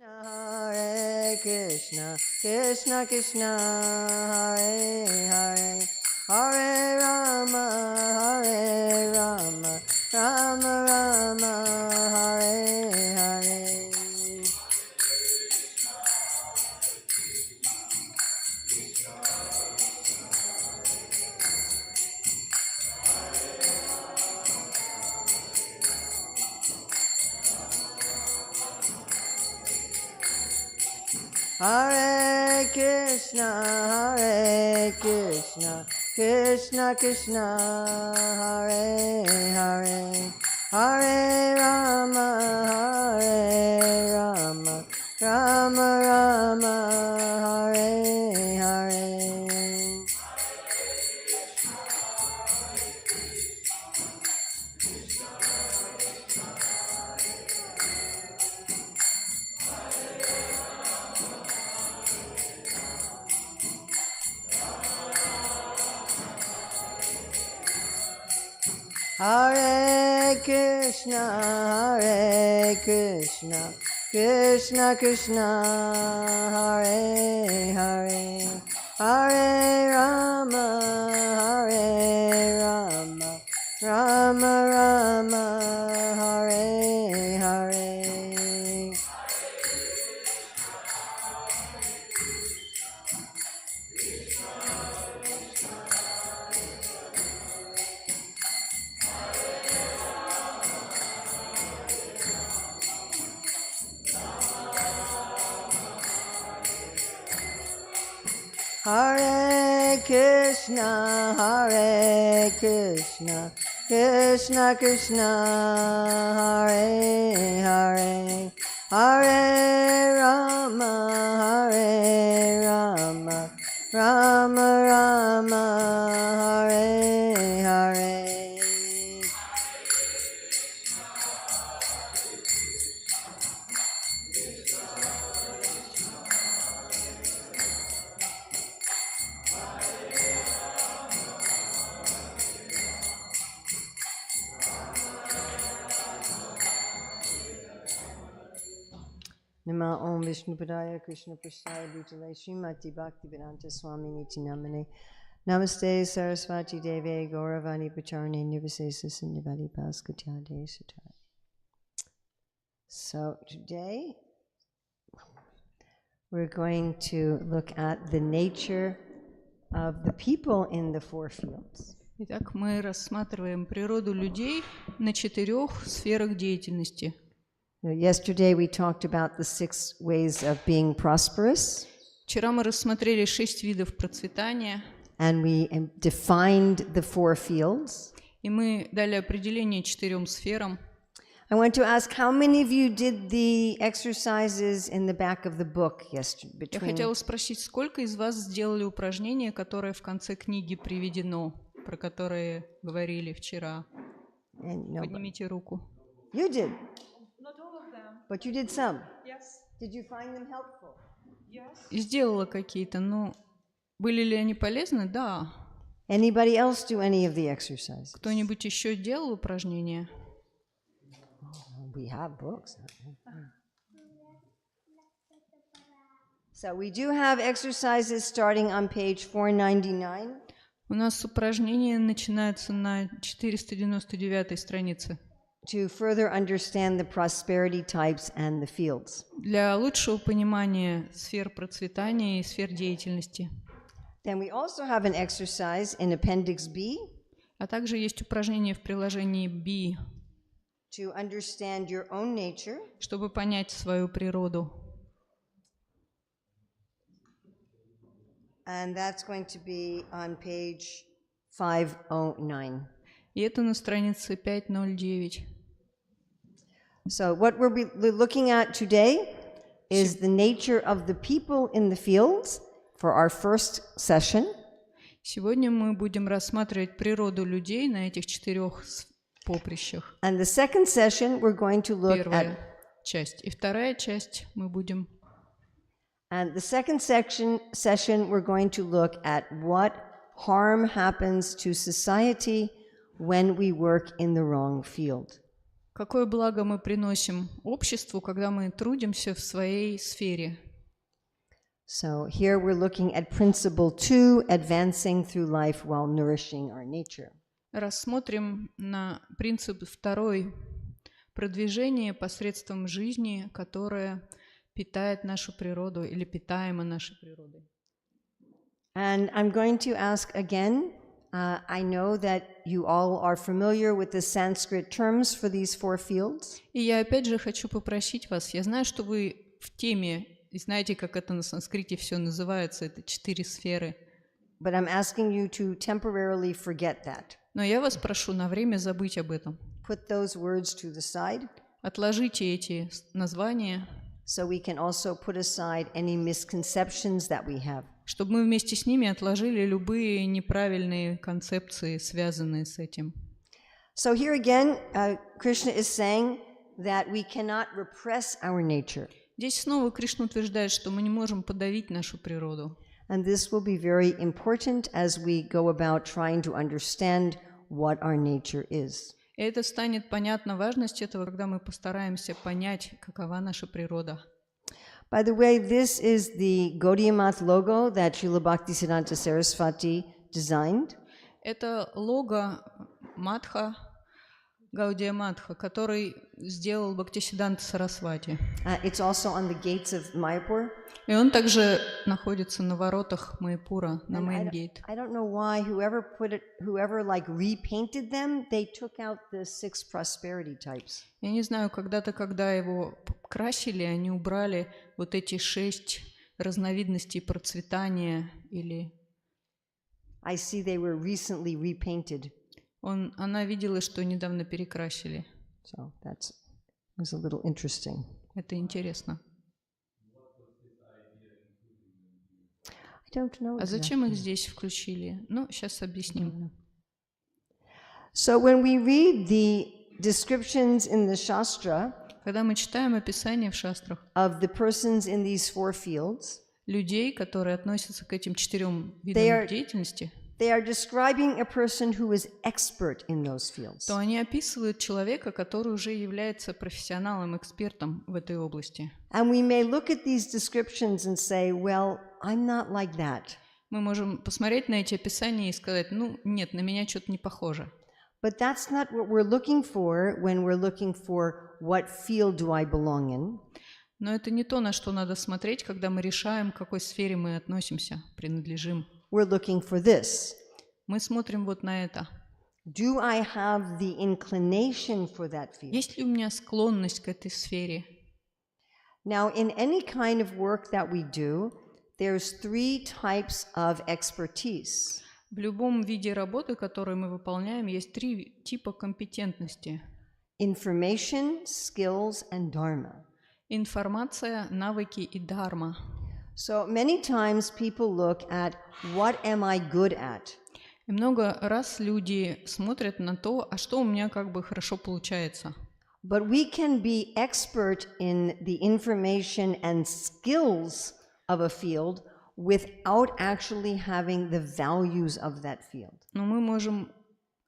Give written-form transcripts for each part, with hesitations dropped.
Hare Krishna, Krishna Krishna, Hare Hare, Hare Rama, Hare Rama, Rama Rama, Hare Hare. Hare Krishna, Krishna Krishna, Hare Hare, Hare Rama, Hare Rama, Rama Rama, Hare Hare. Hare Krishna, Krishna Krishna, Hare Hare, Hare Rama, Hare Rama, Rama Rama, Hare Hare. Hare Krishna, Krishna Krishna, Hare Hare, Hare Rama, Hare Rama, Rama Rama, Hare Hare. Nama Om Vishnupadaya Krishna Prasthaya Bhutale Srimati Bhaktivedanta Swami Niti Namane Namaste Saraswati Deve Gauravani Pacharane Nivasesa Nivali Bhaskatyade Sutara. So today we're going to look at the nature of the people in the four fields. Итак, мы рассматриваем природу людей на 4 сферах деятельности. Yesterday we talked about the 6 ways of being prosperous. Вчера мы рассмотрели 6 видов процветания. And we defined the 4 fields. И мы дали определение 4 сферам. I want to ask how many of you did the exercises in the back of the book yesterday? Я хотела спросить, сколько из вас сделали упражнение, которое в конце книги приведено, про которое говорили вчера? Поднимите руку. You did. Not all of them. But you did some. Yes. Did you find them helpful? Yes. Сделала какие-то, но были ли они полезны? Да. Anybody else do any of the exercises? Кто-нибудь еще делал упражнения? We have books. So we do have exercises starting on page 499. У нас упражнение начинается на 499 странице. To further understand the prosperity types and the fields. Для лучшего понимания сфер процветания и сфер деятельности. Then we also have an exercise in Appendix B. А также есть упражнение в приложении B. To understand your own nature. Чтобы понять свою природу. And that's going to be on page 509. И это на странице 509. So what we'll be looking at today is the nature of the people in the fields for our first session. Сегодня мы будем рассматривать природу людей на этих 4 поприщах. And the second session we're going to look Первая часть. И вторая часть мы будем... And the second session we're going to look at what harm happens to society when we work in the wrong field. Какое благо мы приносим обществу, когда мы трудимся в своей сфере? So here we're looking at principle 2, advancing through life while nourishing our nature. Рассмотрим на принцип второй – продвижение посредством жизни, которое питает нашу природу или питаемо нашей природой. And I'm going to ask again, I know that you all are familiar with the Sanskrit terms for these four fields. И я опять же хочу попросить вас, я знаю, что вы в теме, и знаете, как это на санскрите все называется, это 4 сферы. But I'm asking you to temporarily forget that. Но я вас прошу на время забыть об этом. Put those words to the side. Отложите эти названия, So we can also put aside any misconceptions that we have. чтобы мы вместе с ними отложили любые неправильные концепции, связанные с этим. So here again, Krishna is saying that we cannot repress our nature. Здесь снова Кришна утверждает, что мы не можем подавить нашу природу. And this will be very important as we go about trying to understand what our nature is. И это станет понятна важность этого, когда мы постараемся понять, какова наша природа. By the way, this is the Gaudiya Math logo that Srila Bhaktisiddhanta Saraswati designed. Это лого Матха, Гаудия Матха, который сделал Бхактисиддханта Сарасвати. It's also on the gates of Майяпуре. И он также находится на воротах Майяпура, на Мейн-гейт. I don't know why whoever like repainted them, they took out the 6 prosperity types. Я не знаю, когда-то, когда его красили, они убрали вот эти 6 разновидностей процветания или... I see they were recently repainted. Она видела, что недавно перекрасили. So that was a little interesting. Это интересно. I don't know А зачем их здесь включили? Ну, сейчас объясним. So when we read the descriptions in the Shastra Когда мы читаем описание в шастрах of the persons in these 4 fields, людей, которые относятся к этим 4 видам деятельности, they are describing a person who is expert in those fields. то они описывают человека, который уже является профессионалом, экспертом в этой области. And we may look at these descriptions and say, well, I'm not like that. Мы можем посмотреть на эти описания и сказать, ну, нет, на меня что-то не похоже. But that's not what we're looking for when we're looking for what field do I belong in. Но это не то, на что надо смотреть, когда мы решаем, к какой сфере мы относимся, принадлежим. We're looking for this. Мы смотрим вот на это. Do I have the inclination for that field? Есть ли у меня склонность к этой сфере? Now, in any kind of work that we do, there's 3 types of expertise. В любом виде работы, которую мы выполняем, есть 3 типа компетентности. Information, skills, and dharma. Информация, навыки и дхарма. So many times people look at what am I good at? И много раз люди смотрят на то, а что у меня как бы хорошо получается. But we can be expert in the information and skills of a field without actually having the values of that field. Но мы можем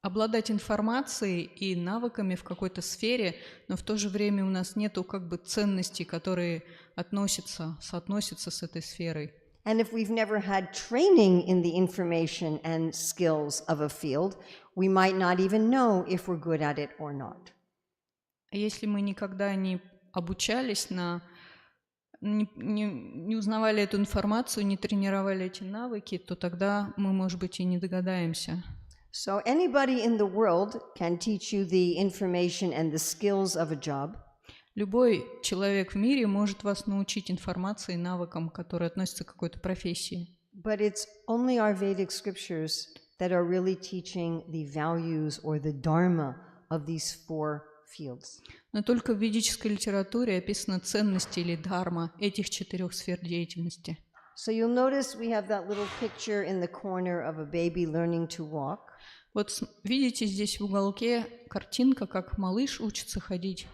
обладать информацией и навыками в какой-то сфере, но в то же время у нас нету как бы ценностей, которые соотносятся с этой сферой. And if we've never had training in the information and skills of a field, we might not even know if we're good at it or not. А если мы никогда не обучались, не узнавали эту информацию, не тренировали эти навыки, то тогда мы, может быть, и не догадаемся. So anybody in the world can teach you the information and the skills of a job. Любой человек в мире может вас научить информации и навыкам, которые относятся к какой-то профессии. But it's only our Vedic scriptures that are really teaching the values or the dharma of these 4 fields. Но только в ведической литературе описаны ценности или дхарма этих 4 сфер деятельности. So you'll notice we have that little picture in the corner of a baby learning to walk. Вот видите, здесь в уголке картинка, как малыш учится ходить.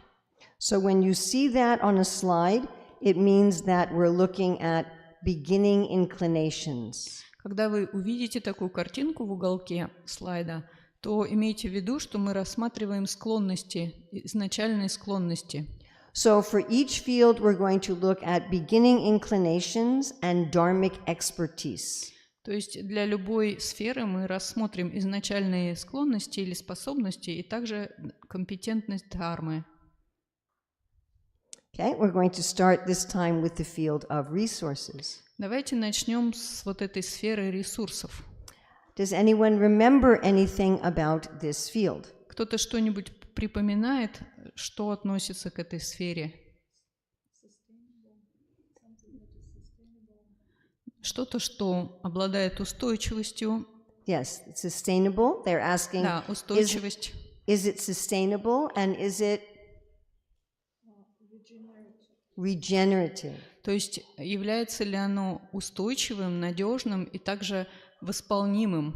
So when you see that on a slide, it means that we're looking at beginning inclinations. Когда вы увидите такую картинку в уголке слайда, то имейте в виду, что мы рассматриваем склонности, изначальные склонности. So for each field, we're going to look at beginning inclinations and dharmic expertise. То есть для любой сферы мы рассмотрим изначальные склонности или способности и также компетентность дхармы. Okay, we're going to start this time with the field of resources. Давайте начнем с вот этой сферы ресурсов. Does anyone remember anything about this field? Кто-то что-нибудь припоминает, что относится к этой сфере? Что-то, что обладает устойчивостью. Yes, it's sustainable. They're asking, Да, устойчивость. is it sustainable and is it regenerative? То есть является ли оно устойчивым, надежным и также восполнимым,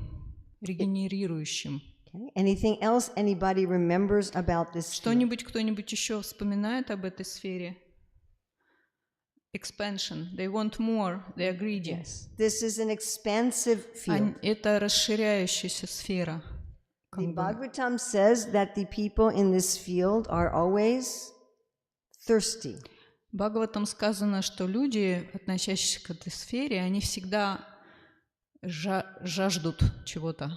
регенерирующим? Okay. Anything else anybody remembers about this field? Что-нибудь, кто-нибудь еще вспоминает об этой сфере? Expansion. They want more. They are greedy. Yes. This is an expansive field. Это расширяющаяся сфера. The Bhagavatam says that the people in this field are always thirsty. В Бхагаватам сказано, что люди, относящиеся к этой сфере, они всегда жаждут чего-то.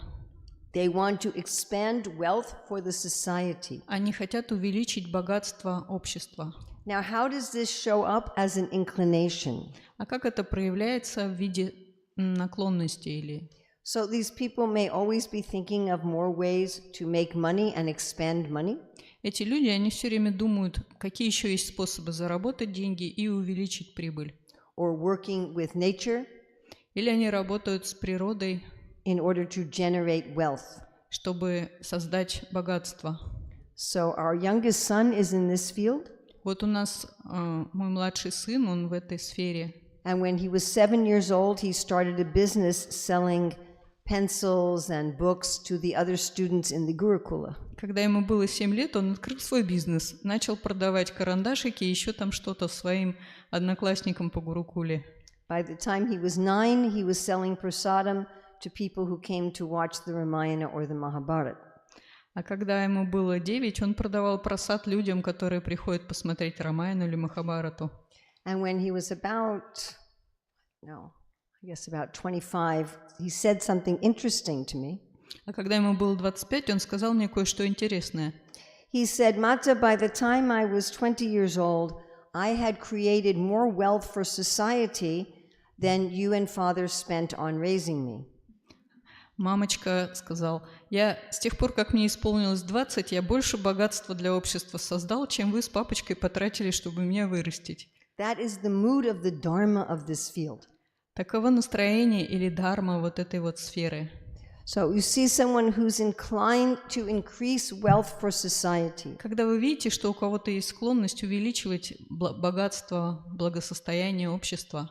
They want to expand wealth for the society. Они хотят увеличить богатство общества. Now, how does this show up as an inclination? А как это проявляется в виде наклонности или? So these people may always be thinking of more ways to make money and expand money. Эти люди, они все время думают, какие еще есть способы заработать деньги и увеличить прибыль. Or working with nature Или они работают с природой, in order to generate wealth. чтобы создать богатство. So our youngest son is in this field. Вот у нас мой младший сын, он в этой сфере. And when he was 7 years old, he started a business selling pencils and books to the other students in the Gurukula. Когда ему было 7 лет, он открыл свой бизнес, начал продавать карандашики и еще там что-то своим одноклассникам по Гурукуле. By the time he was 9, he was selling prasadam to people who came to watch the Ramayana or the Mahabharata. А когда ему было 9, он продавал прасад людям, которые приходят посмотреть Рамаяну или Махабхарату. And when he was about 25, he said something interesting to me. А когда ему было 25, он сказал мне кое-что интересное. He said, Mata, by the time I was 20 years old, I had created more wealth for society than you and father spent on raising me. Мамочка сказал, я с тех пор, как мне исполнилось 20, я больше богатства для общества создал, чем вы с папочкой потратили, чтобы меня вырастить. That is the mood of the dharma of this field. Таково настроение или дхарма вот этой вот сферы. So you see someone who's inclined to increase wealth for society. Когда вы видите, что у кого-то есть склонность увеличивать богатство, благосостояние общества,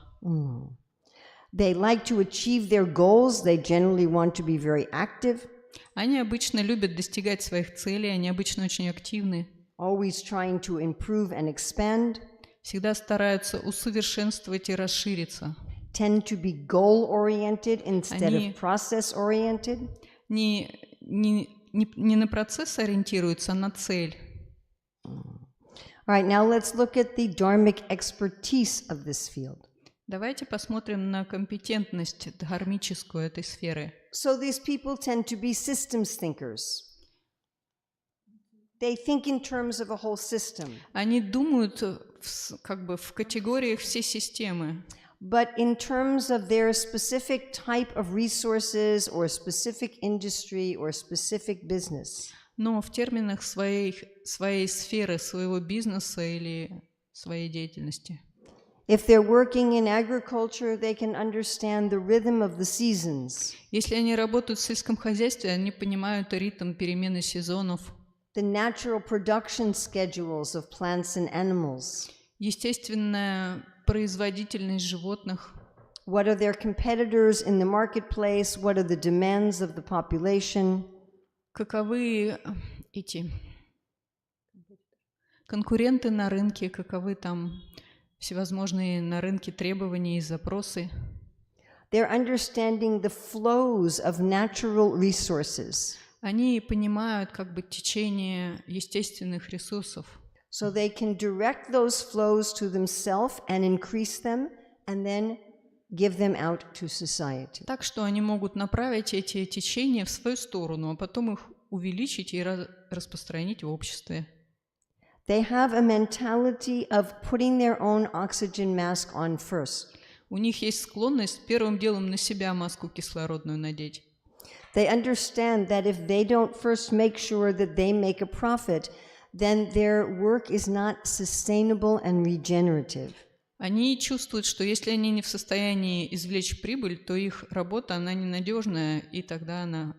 They like to achieve their goals. They generally want to be very active. они обычно любят достигать своих целей, они обычно очень активны, Always trying to improve and expand. всегда стараются усовершенствовать и расшириться. Tend to be goal-oriented instead Они- of process-oriented. Не на процесс ориентируются, а на цель. All right, now let's look at the dharmic expertise of this field. Давайте посмотрим на компетентность дхармическую этой сферы. So these people tend to be systems thinkers. They think in terms of a whole system. Они думают как бы в категориях всей системы, But in terms of their specific type of resources or specific industry or specific business. но в терминах своей сферы, своего бизнеса или своей деятельности. If they're working in agriculture, they can understand the rhythm of the seasons, Если они работают в сельском хозяйстве, они понимают ритм перемены сезонов, the natural production schedules of plants and animals. естественная производительность животных, What are their competitors in the marketplace? What are the demands of the population? каковы эти конкуренты на рынке, каковы там всевозможные на рынке требования и запросы. They're understanding the flows of natural resources. Они понимают как бы течение естественных ресурсов. So they can direct those flows to themselves and increase them, and then give them out to society. Так что они могут направить эти течения в свою сторону, а потом их увеличить и распространить в обществе. They have a mentality of putting their own oxygen mask on first. У них есть склонность первым делом на себя маску кислородную надеть. They understand that if they don't first make sure that they make a profit, then their work is not sustainable and regenerative. Они чувствуют, что если они не в состоянии извлечь прибыль, то их работа, она ненадежная, и тогда она...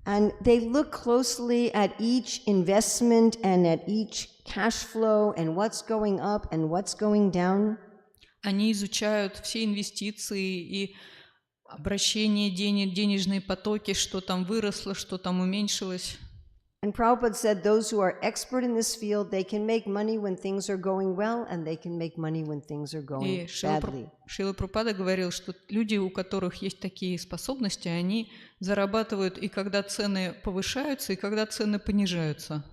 And they look closely at each investment and at each cash flow and what's going up and what's going down. Они изучают все инвестиции и обращение денег, денежные потоки, что там выросло, что там уменьшилось. And Prabhupada said those who are expert in this field, they can make money when things are going well, and they can make money when things are going badly. Шрила Прабхупада говорил, что люди, у которых есть такие способности, они зарабатывают и когда цены повышаются, и когда цены понижаются.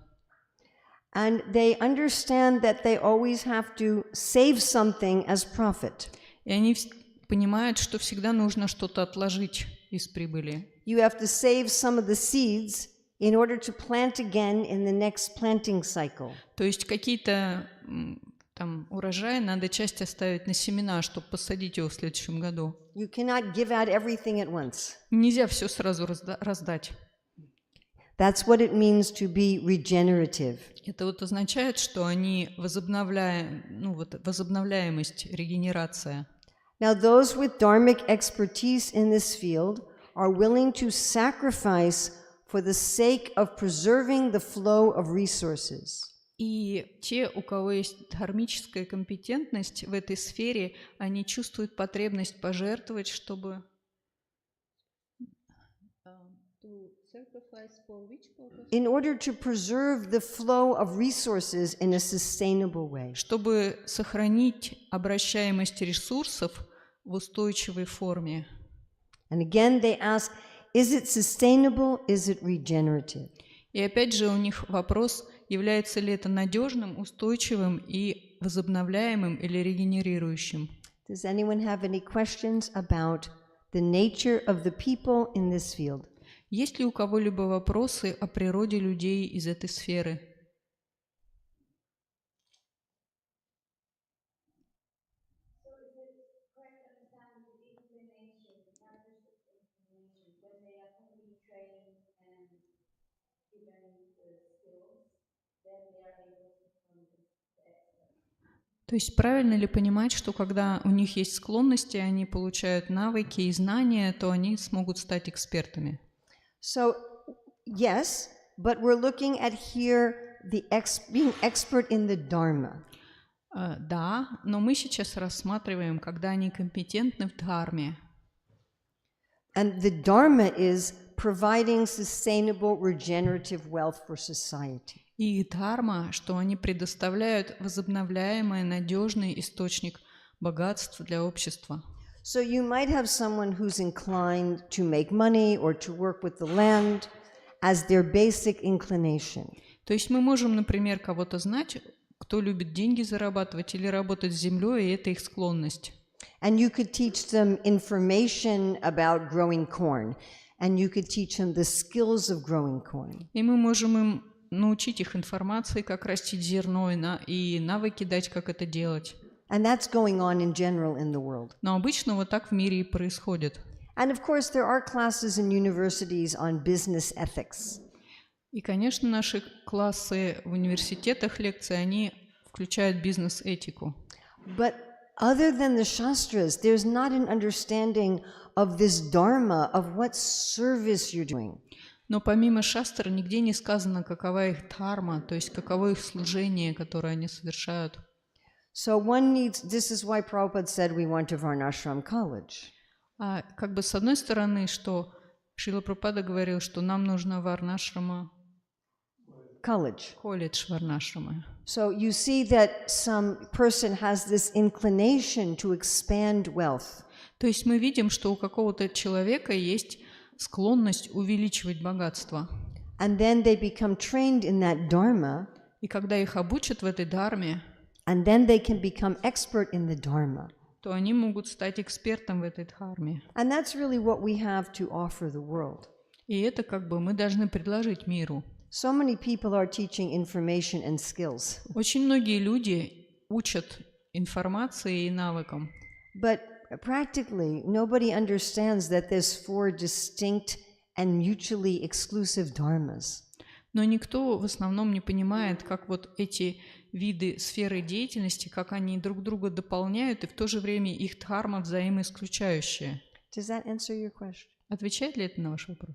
And they understand that they always have to save something as profit. И они понимают, что всегда нужно что-то отложить из прибыли. You have to save some of the seeds in order to plant again in the next planting cycle. То есть какие-то там урожаи надо часть оставить на семена, чтобы посадить его в следующем году. You cannot give out everything at once. Нельзя все сразу раздать. That's what it means to be regenerative. Это вот означает, что они возобновляемость, регенерация. Now, those with dharmic expertise in this field are willing to sacrifice for the sake of preserving the flow of resources. И те, у кого есть дхармическая компетентность в этой сфере, они чувствуют потребность пожертвовать, чтобы... In order to preserve the flow of resources in a sustainable way. Чтобы сохранить обращаемость ресурсов в устойчивой форме. And again they ask, is it sustainable, is it regenerative? И опять же у них вопрос, является ли это надежным, устойчивым и возобновляемым или регенерирующим. Does anyone have any questions about the nature of the people in this field? Есть ли у кого-либо вопросы о природе людей из этой сферы? То есть правильно ли понимать, что когда у них есть склонности, они получают навыки и знания, то они смогут стать экспертами? So, yes, but we're looking at here being expert in the Dharma. Да, но мы сейчас рассматриваем, когда они компетентны в дхарме. And the Dharma is providing sustainable regenerative wealth for society. И дхарма, что они предоставляют возобновляемый, надежный источник богатства для общества. So you might have someone who's inclined to make money or to work with the land as their basic inclination. То есть мы можем, например, кого-то знать, кто любит деньги зарабатывать или работать с землей, и это их склонность. And you could teach them information about growing corn, and you could teach them the skills of growing corn. И мы можем им научить их информации, как растить зерно, и навыки дать, как это делать. And that's going on in general in the world. Но обычно вот так в мире и происходит. And of course, there are classes in universities on business ethics. И, конечно, наши классы в университетах, лекции, они включают бизнес-этику. But other than the Shastras, there's not an understanding of this Dharma, of what service you're doing. Но помимо шастр нигде не сказано, какова их дхарма, то есть каково их служение, которое они совершают. So one needs, this is why Prabhupada said we want a Varnashram college. Как бы с одной стороны, что Шрила Прабхупада говорил, что нам нужно варнашрама, колледж варнашрама. So you see that some person has this inclination to expand wealth. То есть мы видим, что у какого-то человека есть склонность увеличивать богатство. And then they become trained in that dharma, И когда их обучат в этой дхарме, and then they can become expert in the dharma. то они могут стать экспертом в этой дхарме. And that's really what we have to offer the world. И это как бы мы должны предложить миру. So many people are teaching information and skills. Очень многие люди учат информации и навыкам. But practically, nobody understands that there's 4 distinct and mutually exclusive dharmas. Но никто в основном не понимает, как вот эти виды сферы деятельности, как они друг друга дополняют, и в то же время их дхарма взаимоисключающая. Does that answer your question? Отвечает ли это на ваш вопрос?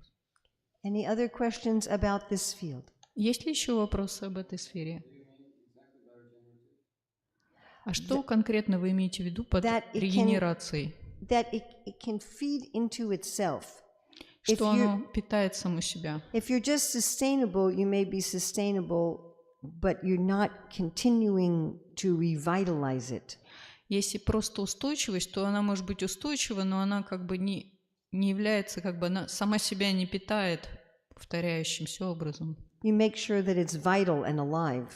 Any other questions about this field? Есть ли еще вопросы об этой сфере? А что конкретно вы имеете в виду под регенерацией? That it can feed into itself. Что оно питает само себя. If you're just sustainable, you may be sustainable, but you're not continuing to revitalize it. Если просто устойчивость, то она может быть устойчива, но она как бы не является, как бы она сама себя не питает повторяющимся образом. You make sure that it's vital and alive.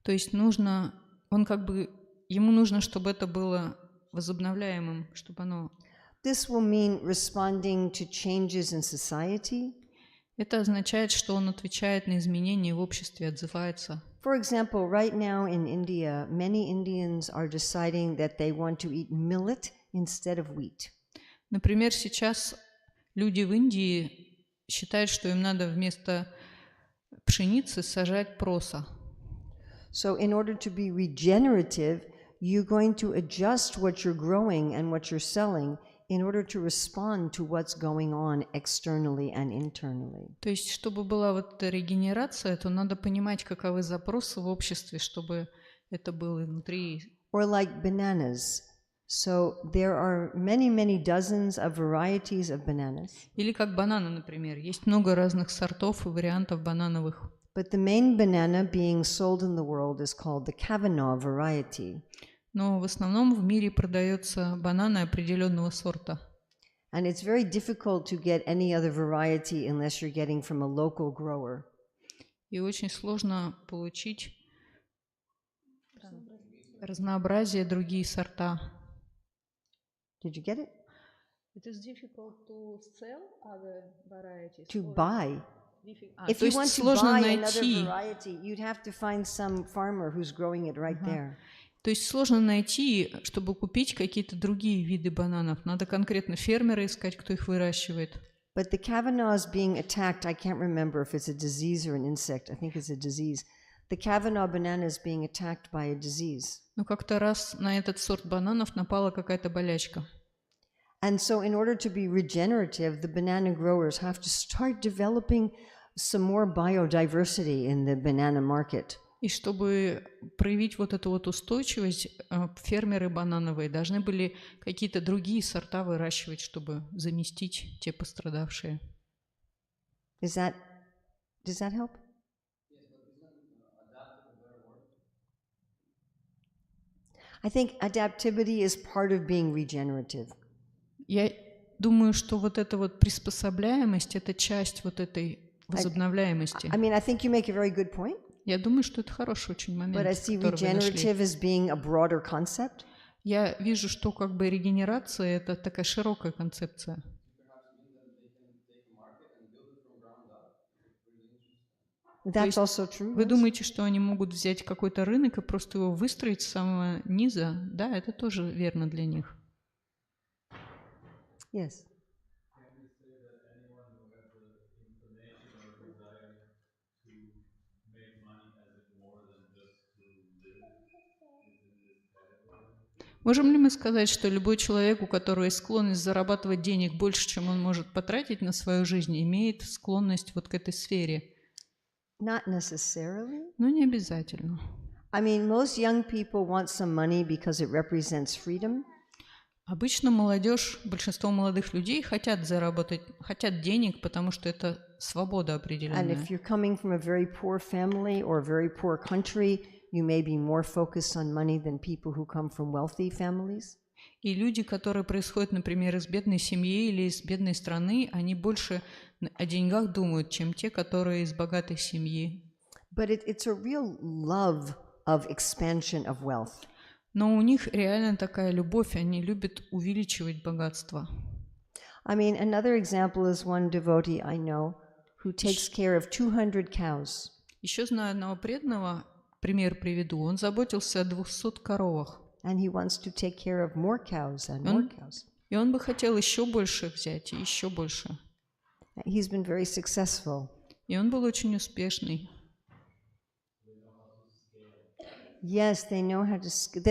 То есть нужно, он как бы, ему нужно, чтобы это было возобновляемым, чтобы оно... This will mean responding to changes in society. Это означает, что он отвечает на изменения в обществе, отзывается. For example, right now in India, many Indians are deciding that they want to eat millet instead of wheat. Например, сейчас люди в Индии считают, что им надо вместо пшеницы сажать проса. So in order to be regenerative, you're going to adjust what you're growing and what you're selling in order to respond to what's going on externally and internally. То есть, чтобы была вот эта регенерация, то надо понимать, каковы запросы в обществе, чтобы это было внутри. Or like bananas. So there are many, many dozens of varieties of bananas. Или как бананы, например. Есть много разных сортов и вариантов банановых. But the main banana being sold in the world is called the Kavanaugh variety. Но в основном в мире продаются бананы определенного сорта. And it's very difficult to get any other variety unless you're getting from a local grower. И очень сложно получить разнообразие, другие сорта. Did you get it? It is difficult to sell other varieties. To buy. If То you есть want to сложно buy another найти. variety, you'd have to find some farmer who's growing it right there. То есть сложно найти, чтобы купить какие-то другие виды бананов. Надо конкретно фермера искать, кто их выращивает. But the Kavanaugh is being attacked. I can't remember if it's a disease or an insect. I think it's a disease. The Kavanaugh banana is being attacked by a disease. Но как-то раз на этот сорт бананов напала какая-то болячка. And so in order to be regenerative, the banana growers have to start developing some more biodiversity in the banana market. И чтобы проявить вот эту вот устойчивость, фермеры банановые должны были какие-то другие сорта выращивать, чтобы заместить те пострадавшие. Does that help? I think adaptivity is part of being regenerative. Я думаю, что вот эта вот приспособляемость – это часть вот этой возобновляемости. I mean, I think you make a very good point. Я думаю, что это хороший очень момент, But I see который вы нашли. regenerative as being a broader concept. Я вижу, что как бы регенерация – это такая широкая концепция. That's also true. Вы думаете, что они могут взять какой-то рынок и просто его выстроить с самого низа? Да, это тоже верно для них. Yes. Можем ли мы сказать, что любой человек, у которого есть склонность зарабатывать денег больше, чем он может потратить на свою жизнь, имеет склонность вот к этой сфере? Not necessarily. Но не обязательно. I mean, most young people want some money because it represents freedom. Обычно молодежь, большинство молодых людей хотят заработать, хотят денег, потому что это свобода And определенная. if you're coming from a very poor family or a very poor country, you may be more focused on money than people who come from wealthy families. И люди, которые происходят, например, из бедной семьи или из бедной страны, они больше о деньгах думают, чем те, которые из богатой семьи. But it's a real love of expansion of wealth. Но у них реально такая любовь, они любят увеличивать богатство. I mean, another example is one devotee I know who takes care of 200 cows. Еще знаю одного преданного, пример приведу, он заботился о 200 коровах. And he wants to take care of more cows and more cows. И он бы хотел еще больше взять, и еще больше. He's been very successful. И он был очень успешный. Yes, they know how to,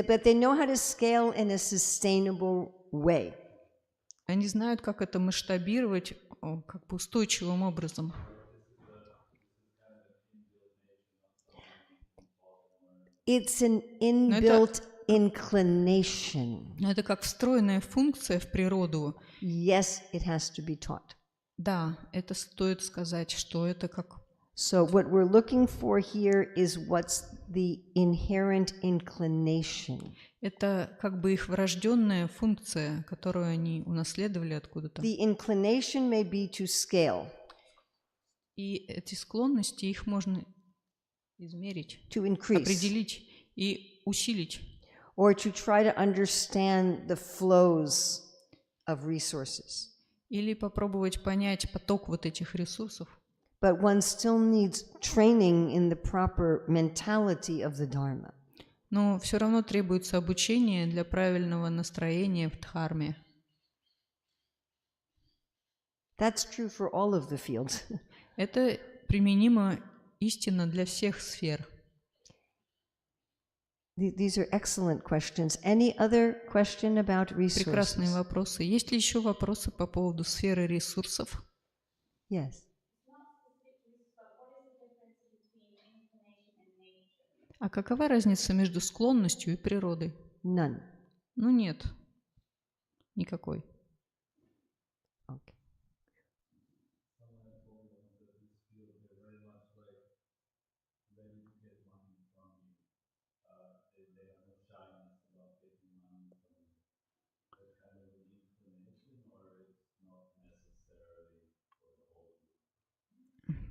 but they know how to scale in a sustainable way. Они знают, как это масштабировать как бы устойчивым образом. It's an inbuilt inclination. Но это как встроенная функция в природу. Yes, it has to be taught. Да, это стоит сказать, что это как... So what we're looking for here is what's the inherent inclination. Это как бы их врожденная функция, которую они унаследовали откуда-то. The inclination may be to scale. И эти склонности, их можно измерить, To increase. определить и усилить. Or to try to understand the flows of resources. Или попробовать понять поток вот этих ресурсов. But one still needs training in the proper mentality of the Dharma. Но все равно требуется обучение для правильного настроения в Дхарме. That's true for all of the fields. Это применимо истинно для всех сфер. These are excellent questions. Any other question about Прекрасные resources? вопросы. Есть ли еще вопросы по поводу сферы ресурсов? Yes. А какова разница между склонностью и природой? None. Ну нет, никакой. Okay.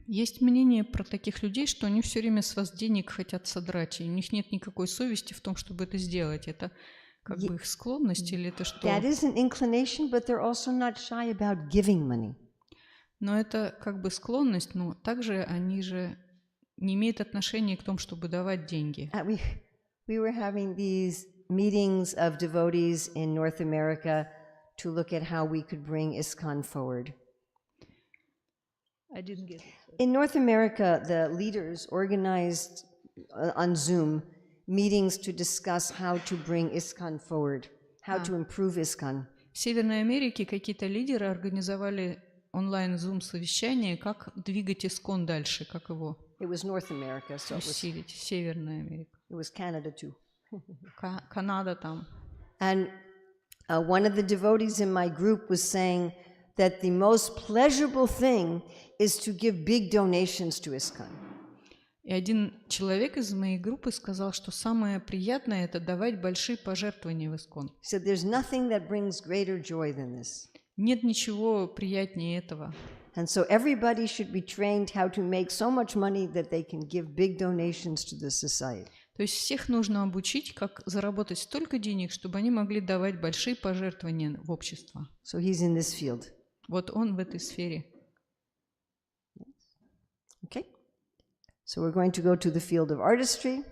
Есть мнение про таких людей, что они все время с вас денег хотят содрать, и у них нет никакой совести в том, чтобы это сделать. Это как бы их склонность или это что? That is an inclination, but they're also not shy about giving money. Но это как бы склонность, но также они же не имеют отношения к тому, чтобы давать деньги. We were having these meetings of devotees in North America to look at how we could bring ISKCON forward. In North America, the leaders organized on Zoom meetings to discuss how to bring ISKCON forward, how to improve ISKCON. В Северной Америке какие-то лидеры организовали онлайн-зум-совещание, как двигать ISKCON дальше, как его It was North America, so it was, усилить. Северная Америка. it was Canada too. Канада там. And one of the devotees in my group was saying that the most pleasurable thing is to give big donations to ISKCON. И один человек из моей группы сказал, что самое приятное – это давать большие пожертвования в ISKCON. So there's nothing that brings greater joy than this. Нет ничего приятнее этого. And so everybody should be trained how to make so much money that they can give big donations to the society. То есть всех нужно обучить, как заработать столько денег, чтобы они могли давать большие пожертвования в общество. So he's in this field. Вот он в этой сфере. Okay? So we're going to go to the field of artistry.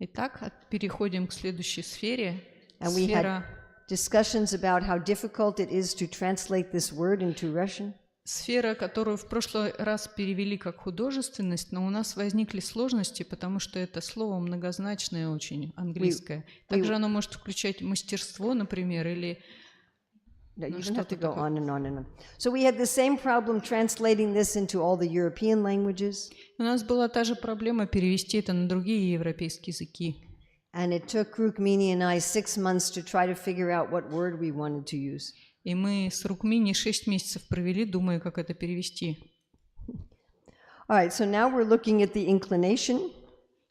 Итак, переходим к следующей сфере. And we Сфера, had discussions about how difficult it is to translate this word into Russian. сфера, которую в прошлый раз перевели как художественность, но у нас возникли сложности, потому что это слово многозначное очень, английское. Также оно может включать мастерство, например, или... No, you don't have to go on and on and on. So we had the same problem translating this into all the European languages. У нас была та же проблема перевести это на другие европейские языки. And it took Rukmini and I 6 months to try to figure out what word we wanted to use. И мы с Рукмини 6 месяцев провели, думая, как это перевести. All right, so now we're looking at the inclination.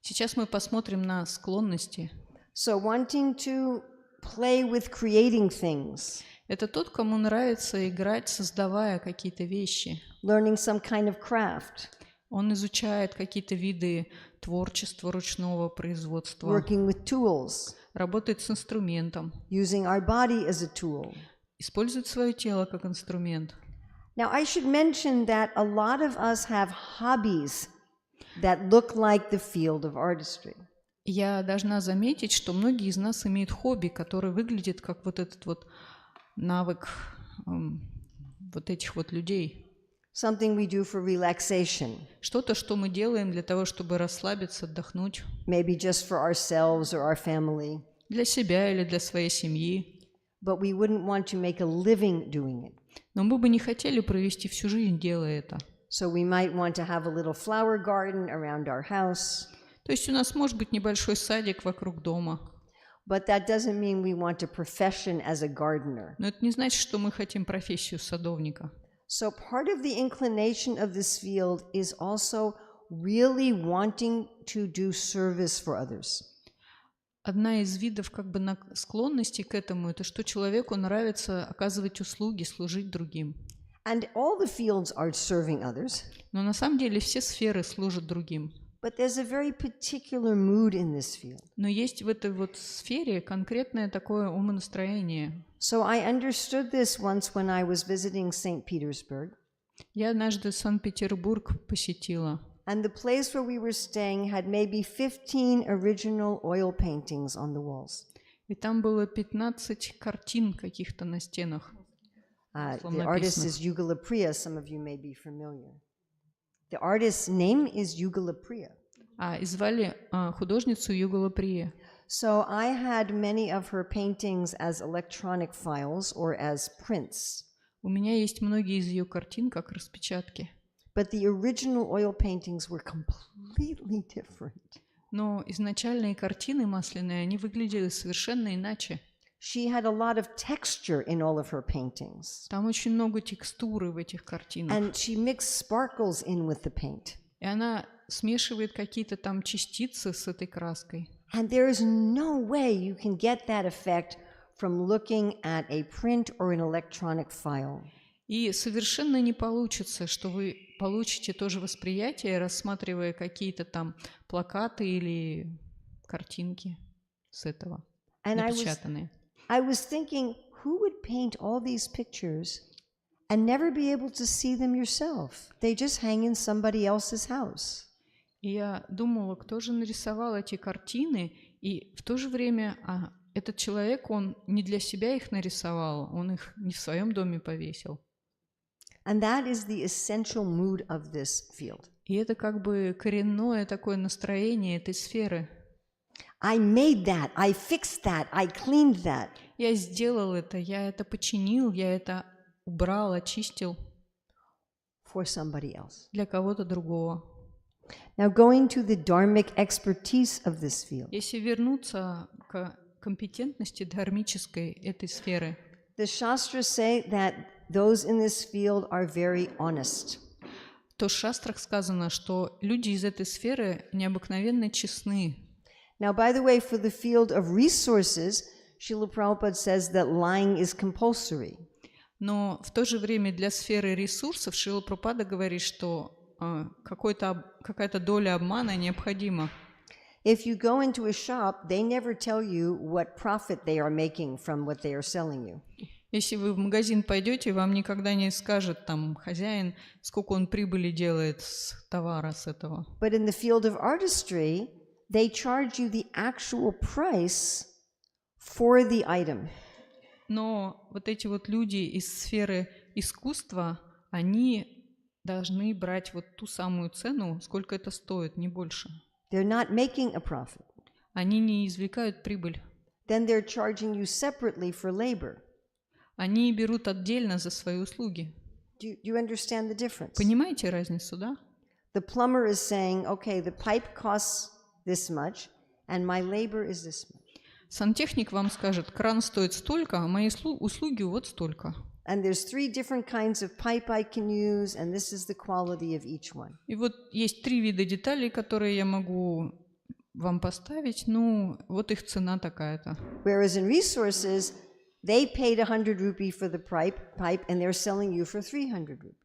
Сейчас мы посмотрим на склонности. So wanting to play with creating things, Это тот, кому нравится играть, создавая какие-то вещи. learning some kind of craft, Он изучает какие-то виды творчества, ручного производства, working with tools, работает с инструментом, using our body as a tool. использует свое тело как инструмент. Now, I should mention that a lot of us have hobbies that look like the field of artistry. Я должна заметить, что многие из нас имеют хобби, которое выглядит как вот этот вот навык вот этих вот людей. Something we do for relaxation, Что-то, что мы делаем для того, чтобы расслабиться, отдохнуть. maybe just for ourselves or our family, Для себя или для своей семьи. but we wouldn't want to make a living doing it. Но мы бы не хотели провести всю жизнь, делая это. So we might want to have a little flower garden around our house, То есть у нас может быть небольшой садик вокруг дома. but that doesn't mean we want a profession as a gardener. Но это не значит, что мы хотим профессию садовника. So part of the inclination of this field is also really wanting to do service for others. Одна из видов как бы склонности к этому, это что человеку нравится оказывать услуги, служить другим. And all the fields are serving others, Но на самом деле все сферы служат другим. but there's a very particular mood in this field. Но есть в этой вот сфере конкретное такое умонастроение. So I understood this once when I was visiting St. Petersburg, Я однажды Санкт-Петербург посетила. and the place where we were staying had maybe 15 original oil paintings on the walls. И там было 15 картин каких-то на стенах. The artist is Yugala Priya, some of you may be familiar. The artist's name is Yugala Priya. И звали художницу Югала Прия. So I had many of her paintings as electronic files or as prints. У меня есть многие из ее картин как распечатки. But the original oil paintings were completely different. Но изначальные картины масляные, они выглядели совершенно иначе. She had a lot of texture in all of her paintings. Там очень много текстуры в этих картинах. And she mixed sparkles in with the paint. И она смешивает какие-то там частицы с этой краской. And there is no way you can get that effect from looking at a print or an electronic file. И совершенно не получится, что вы получите то же восприятие, рассматривая какие-то там плакаты или картинки с этого, напечатанные. I was thinking, who would paint all these pictures and never be able to see them yourself? They just hang in somebody else's house. И я думала, кто же нарисовал эти картины, и в то же время этот человек, он не для себя их нарисовал, он их не в своем доме повесил. And that is the essential mood of this field. И это как бы коренное такое настроение этой сферы. I made that, I fixed that, I cleaned that. Я сделал это, я это починил, я это убрал, очистил. For somebody else. Для кого-то другого. Now going to the dharmic expertise of this field. Если вернуться к компетентности дхармической этой сферы, The Shastras say that those in this field are very honest. то в шастрах сказано, что люди из этой сферы необыкновенно честны. Now, by the way, for the field of resources, Srila Prabhupada says that lying is compulsory. Но в то же время для сферы ресурсов Шрила Прабхупада говорит, что какая-то доля обмана необходима. If you go into a shop, they never tell you what profit they are making from what they are selling you. Если вы в магазин пойдете, вам никогда не скажет там хозяин, сколько он прибыли делает с товара, с этого. But in the field of artistry, they charge you the actual price for the item. Но вот эти вот люди из сферы искусства, они должны брать вот ту самую цену, сколько это стоит, не больше. They're not making a profit. Они не извлекают прибыль. Then they're charging you separately for labor. Они берут отдельно за свои услуги. Do you understand the difference? Понимаете разницу, да? The plumber is saying, okay, the pipe costs this much, and my labor is this much. Сантехник вам скажет, кран стоит столько, а мои услуги вот столько. And there's 3 different kinds of pipe I can use, and this is the quality of each one. И вот есть 3 вида деталей, которые я могу вам поставить, ну, вот их цена такая-то. Whereas in resources, they paid 100 rupee for the pipe, and they're selling you for 300 rupees.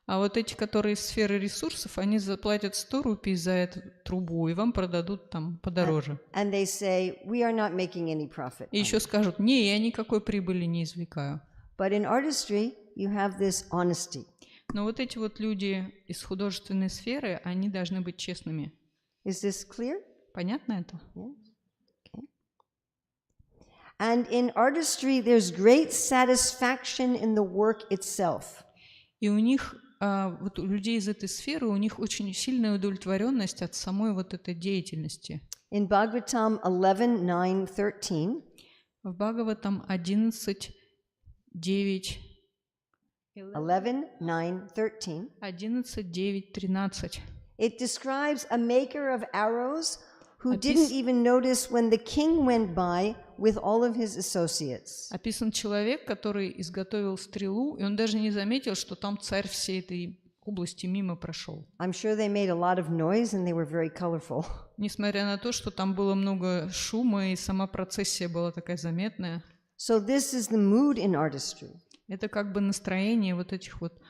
А вот эти, которые из сферы ресурсов, они заплатят 100 рупий за эту трубу, и вам продадут там подороже. And they say, we are not making any profit. И еще скажут, не, я никакой прибыли не извлекаю. But in artistry, you have this honesty. Но вот эти вот люди из художественной сферы, они должны быть честными. Is this clear? Понятно это? Yes. Okay. And in artistry, there's great satisfaction in the work itself. И у них, вот у людей из этой сферы, у них очень сильная удовлетворенность от самой вот этой деятельности. In Bhagavatam 11:9-13, В Бхагаватам 11, 9, 11:9-13, 11, 9, 13. it describes a maker of arrows who didn't even notice when the king went by with all of his associates. Описан человек, который изготовил стрелу, и он даже не заметил, что там царь всей этой области мимо прошел. I'm sure they made a lot of noise and they were very colorful. Несмотря на то, что там было много шума, и сама процессия была такая заметная. So this is the mood in artistry. Это как бы настроение вот этих вот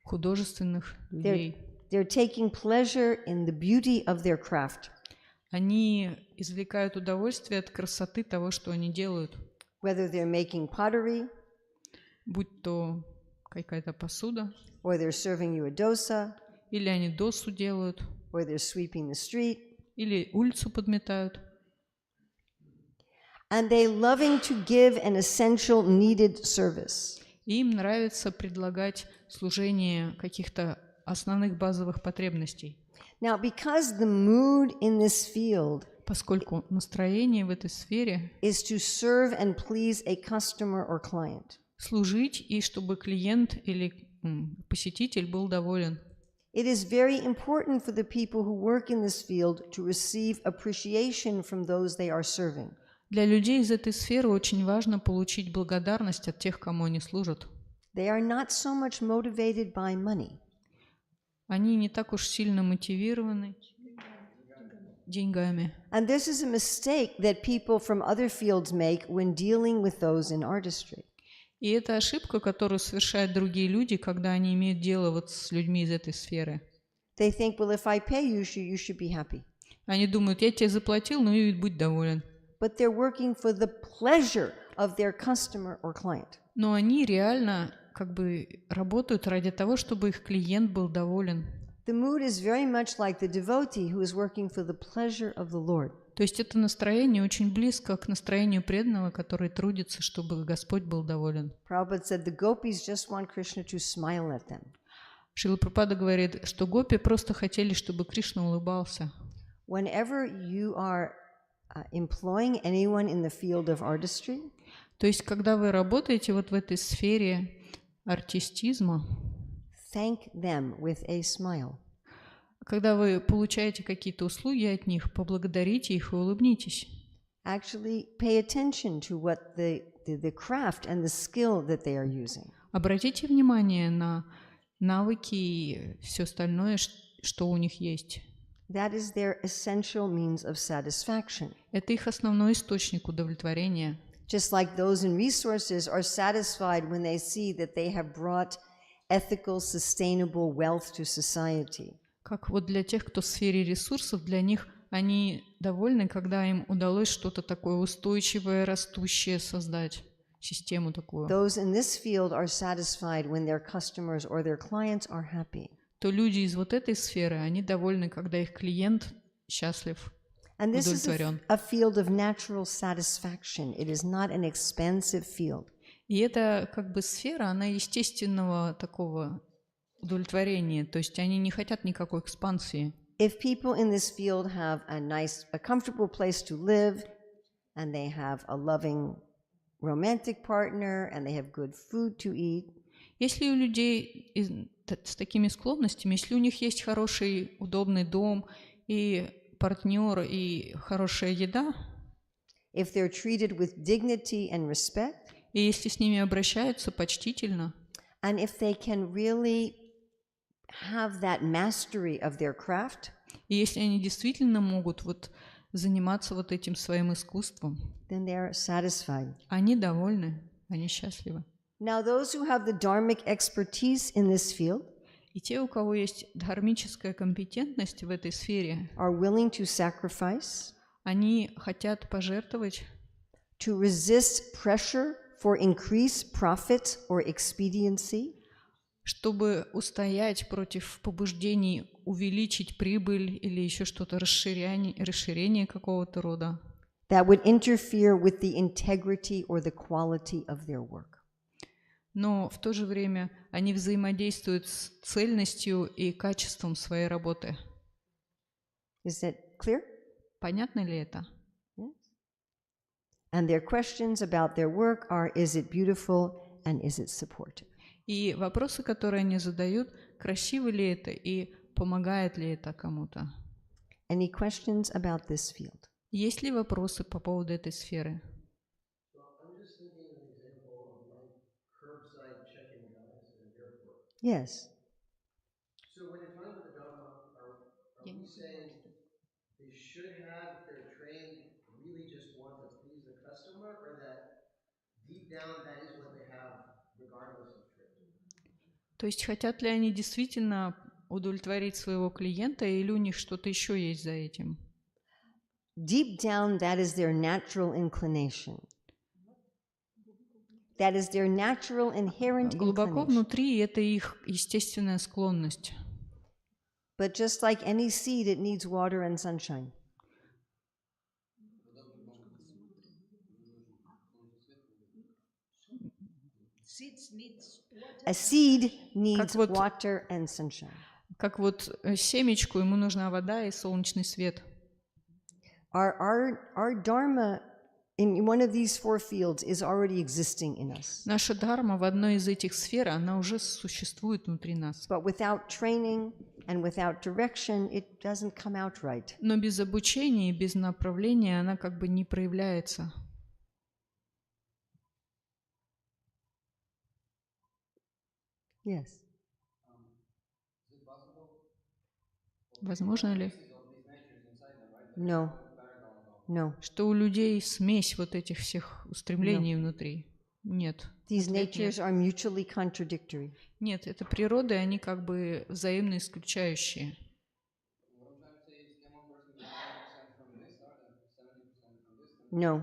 художественных людей. They're taking pleasure in the beauty of their craft. Они извлекают удовольствие от красоты того, что они делают. Whether they're making pottery, Будь то какая-то посуда, or they're serving you a dosa, или они досу делают, or they're sweeping the street, или улицу подметают. and they loving to give an essential needed service. И им нравится предлагать служение каких-то основных базовых потребностей. Now, because the mood in this field Поскольку настроение в этой сфере is to serve and please a customer or client, служить, и чтобы клиент или посетитель был доволен. it is very important for the people who work in this field to receive appreciation from those they are serving. Для людей из этой сферы очень важно получить благодарность от тех, кому они служат. They are not so much motivated by money. Они не так уж сильно мотивированы деньгами. And this is a mistake that people from other fields make when dealing with those in artistry. И это ошибка, которую совершают другие люди, когда они имеют дело вот с людьми из этой сферы. They think, well, if I pay you, you should be happy. Они думают, я тебе заплатил, ну и будь доволен. But they're working for the pleasure of their customer or client. Но они реально как бы работают ради того, чтобы их клиент был доволен. The mood is very much like the devotee who is working for the pleasure of the Lord. То есть это настроение очень близко к настроению преданного, который трудится, чтобы Господь был доволен. Prabhupada said the gopis just want Krishna to smile at them. Шрила Прабхупада говорит, что гопи просто хотели, чтобы Кришна улыбался. Whenever you are employing anyone in the field of artistry, То есть когда вы работаете вот в этой сфере артистизма, thank them with a smile. когда вы получаете какие-то услуги от них, поблагодарите их и улыбнитесь. Actually pay attention to what the craft and the skill that they are using. Обратите внимание на навыки и все остальное, что у них есть. That is their essential means of satisfaction. Это их основной источник удовлетворения. Just like those in resources are satisfied when they see that they have brought ethical, sustainable wealth to society. Как вот для тех, кто в сфере ресурсов, для них они довольны, когда им удалось что-то такое устойчивое, растущее создать, систему такую. Those in this field are satisfied when their customers or their clients are happy. То люди из вот этой сферы, они довольны, когда их клиент счастлив, And this is удовлетворен. a field of natural satisfaction. It is not an expansive field. И это как бы сфера, она естественного такого удовлетворения, то есть они не хотят никакой экспансии. If people in this field have a comfortable place to live, and they have a loving romantic partner, and they have good food to eat, Если у людей с такими склонностями, если у них есть хороший, удобный дом и партнер, и хорошая еда, if they're treated with dignity and respect, и если с ними обращаются почтительно, and if they can really have that mastery of their craft, и если они действительно могут вот заниматься вот этим своим искусством, then they are satisfied. они довольны, они счастливы. Now, those who have the dharmic expertise in this field И те, у кого есть дхармическая компетентность в этой сфере, are willing to sacrifice, они хотят пожертвовать, to resist pressure for increased profit or expediency, чтобы устоять против побуждений увеличить прибыль или еще что-то, расширение какого-то рода, that would interfere with the integrity or the quality of their work. но в то же время они взаимодействуют с цельностью и качеством своей работы. Is that clear? Понятно ли это? Yes. And their questions about their work are, is it beautiful and is it supportive? И вопросы, которые они задают, красиво ли это и помогает ли это кому-то? Any questions about this field? Есть ли вопросы по поводу этой сферы? Yes. So when you're talking about the Dharma, are we saying they should have, if they're trained, really just want to please the customer, or that deep down that is what they have regardless of training? То есть хотят ли они действительно удовлетворить своего клиента, или у них что-то еще есть за этим? Deep down, that is their natural inclination. That is their natural inherent Глубоко inclination. внутри это их естественная склонность. But just like any seed, it needs water and sunshine. A seed needs вот- water and sunshine. Как вот семечку, ему нужна вода и солнечный свет. Our dharma in one of these four fields is already existing in us. Наша дхарма в одной из этих сфер, она уже существует внутри нас. But without training and without direction, it doesn't come out right. Но без обучения и без направления она как бы не проявляется. Yes. Возможно ли, No. No. что у людей смесь вот этих всех устремлений внутри? Нет. These Ответ natures are mutually contradictory. Нет, это природа, и они как бы взаимно исключающие. No.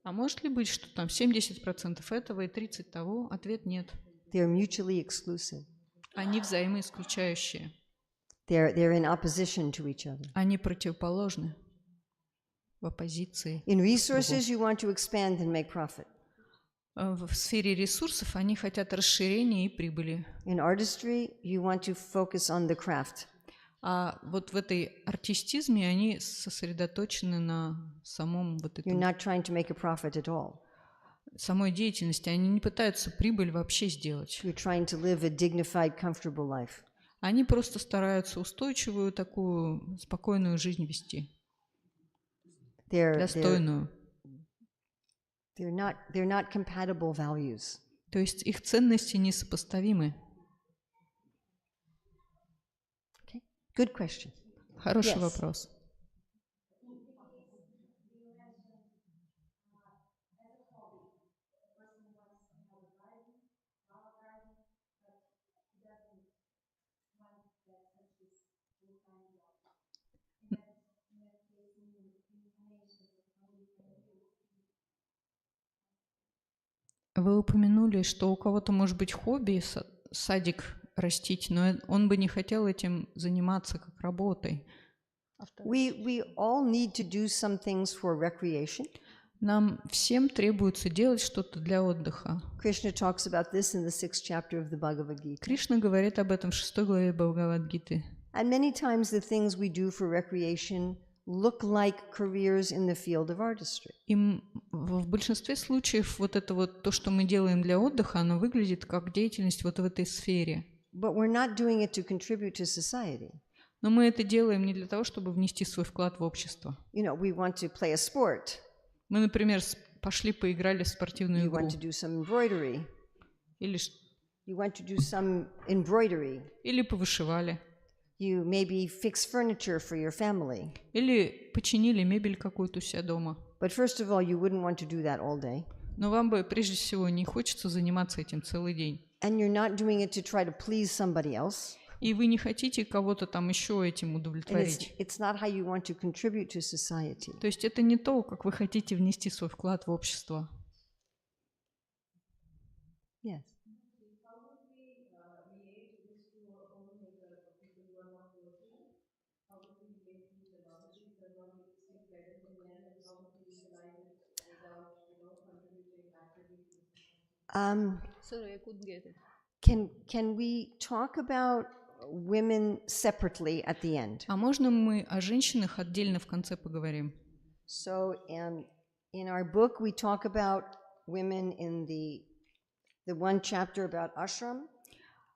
А может ли быть, что там 70% этого и 30% того? Ответ нет. They're mutually exclusive. Они взаимоисключающие. They're in opposition to each other. Они противоположны, в оппозиции. In resources, you want to expand and make profit. В сфере ресурсов они хотят расширения и прибыли. In artistry, you want to focus on the craft. А вот в этой артистизме они сосредоточены на самом вот You're этом, not trying to make a profit at all. самой деятельности. Они не пытаются прибыль вообще сделать. You're trying to live a dignified, comfortable life. Они просто стараются устойчивую такую спокойную жизнь вести, They're достойную. not compatible values. То есть их ценности несопоставимы. Okay? Good question. Хороший Yes. вопрос. Вы упомянули, что у кого-то может быть хобби садик растить, но он бы не хотел этим заниматься как работой. We all need to do some things for recreation. Нам всем требуется делать что-то для отдыха. Krishna talks about this in the 6th chapter of the Bhagavad Gita. Кришна говорит об этом в 6 главе Бхагавад-гиты. And many times the things we do for recreation look like careers in the field of artistry. И в большинстве случаев вот это вот то, что мы делаем для отдыха, оно выглядит как деятельность вот в этой сфере. But we're not doing it to contribute to society. Но мы это делаем не для того, чтобы внести свой вклад в общество. You know, we want to play a sport. Мы, например, пошли поиграли в спортивную You игру. want to do some embroidery. Или You want to do some embroidery. повышивали. You maybe fix furniture for your family. Или починили мебель какую-то у себя дома. But first of all, you wouldn't want to do that all day. Но вам бы прежде всего не хочется заниматься этим целый день. And you're not doing it to try to please somebody else. И вы не хотите кого-то там еще этим And удовлетворить. it's not how you want to contribute to society. То есть это не то, как вы хотите внести свой вклад в общество. Yes. Sorry, I couldn't get it. Can we talk about women separately at the end? А можно мы о женщинах отдельно в конце поговорим? So in our book we talk about women in the one chapter about ashram.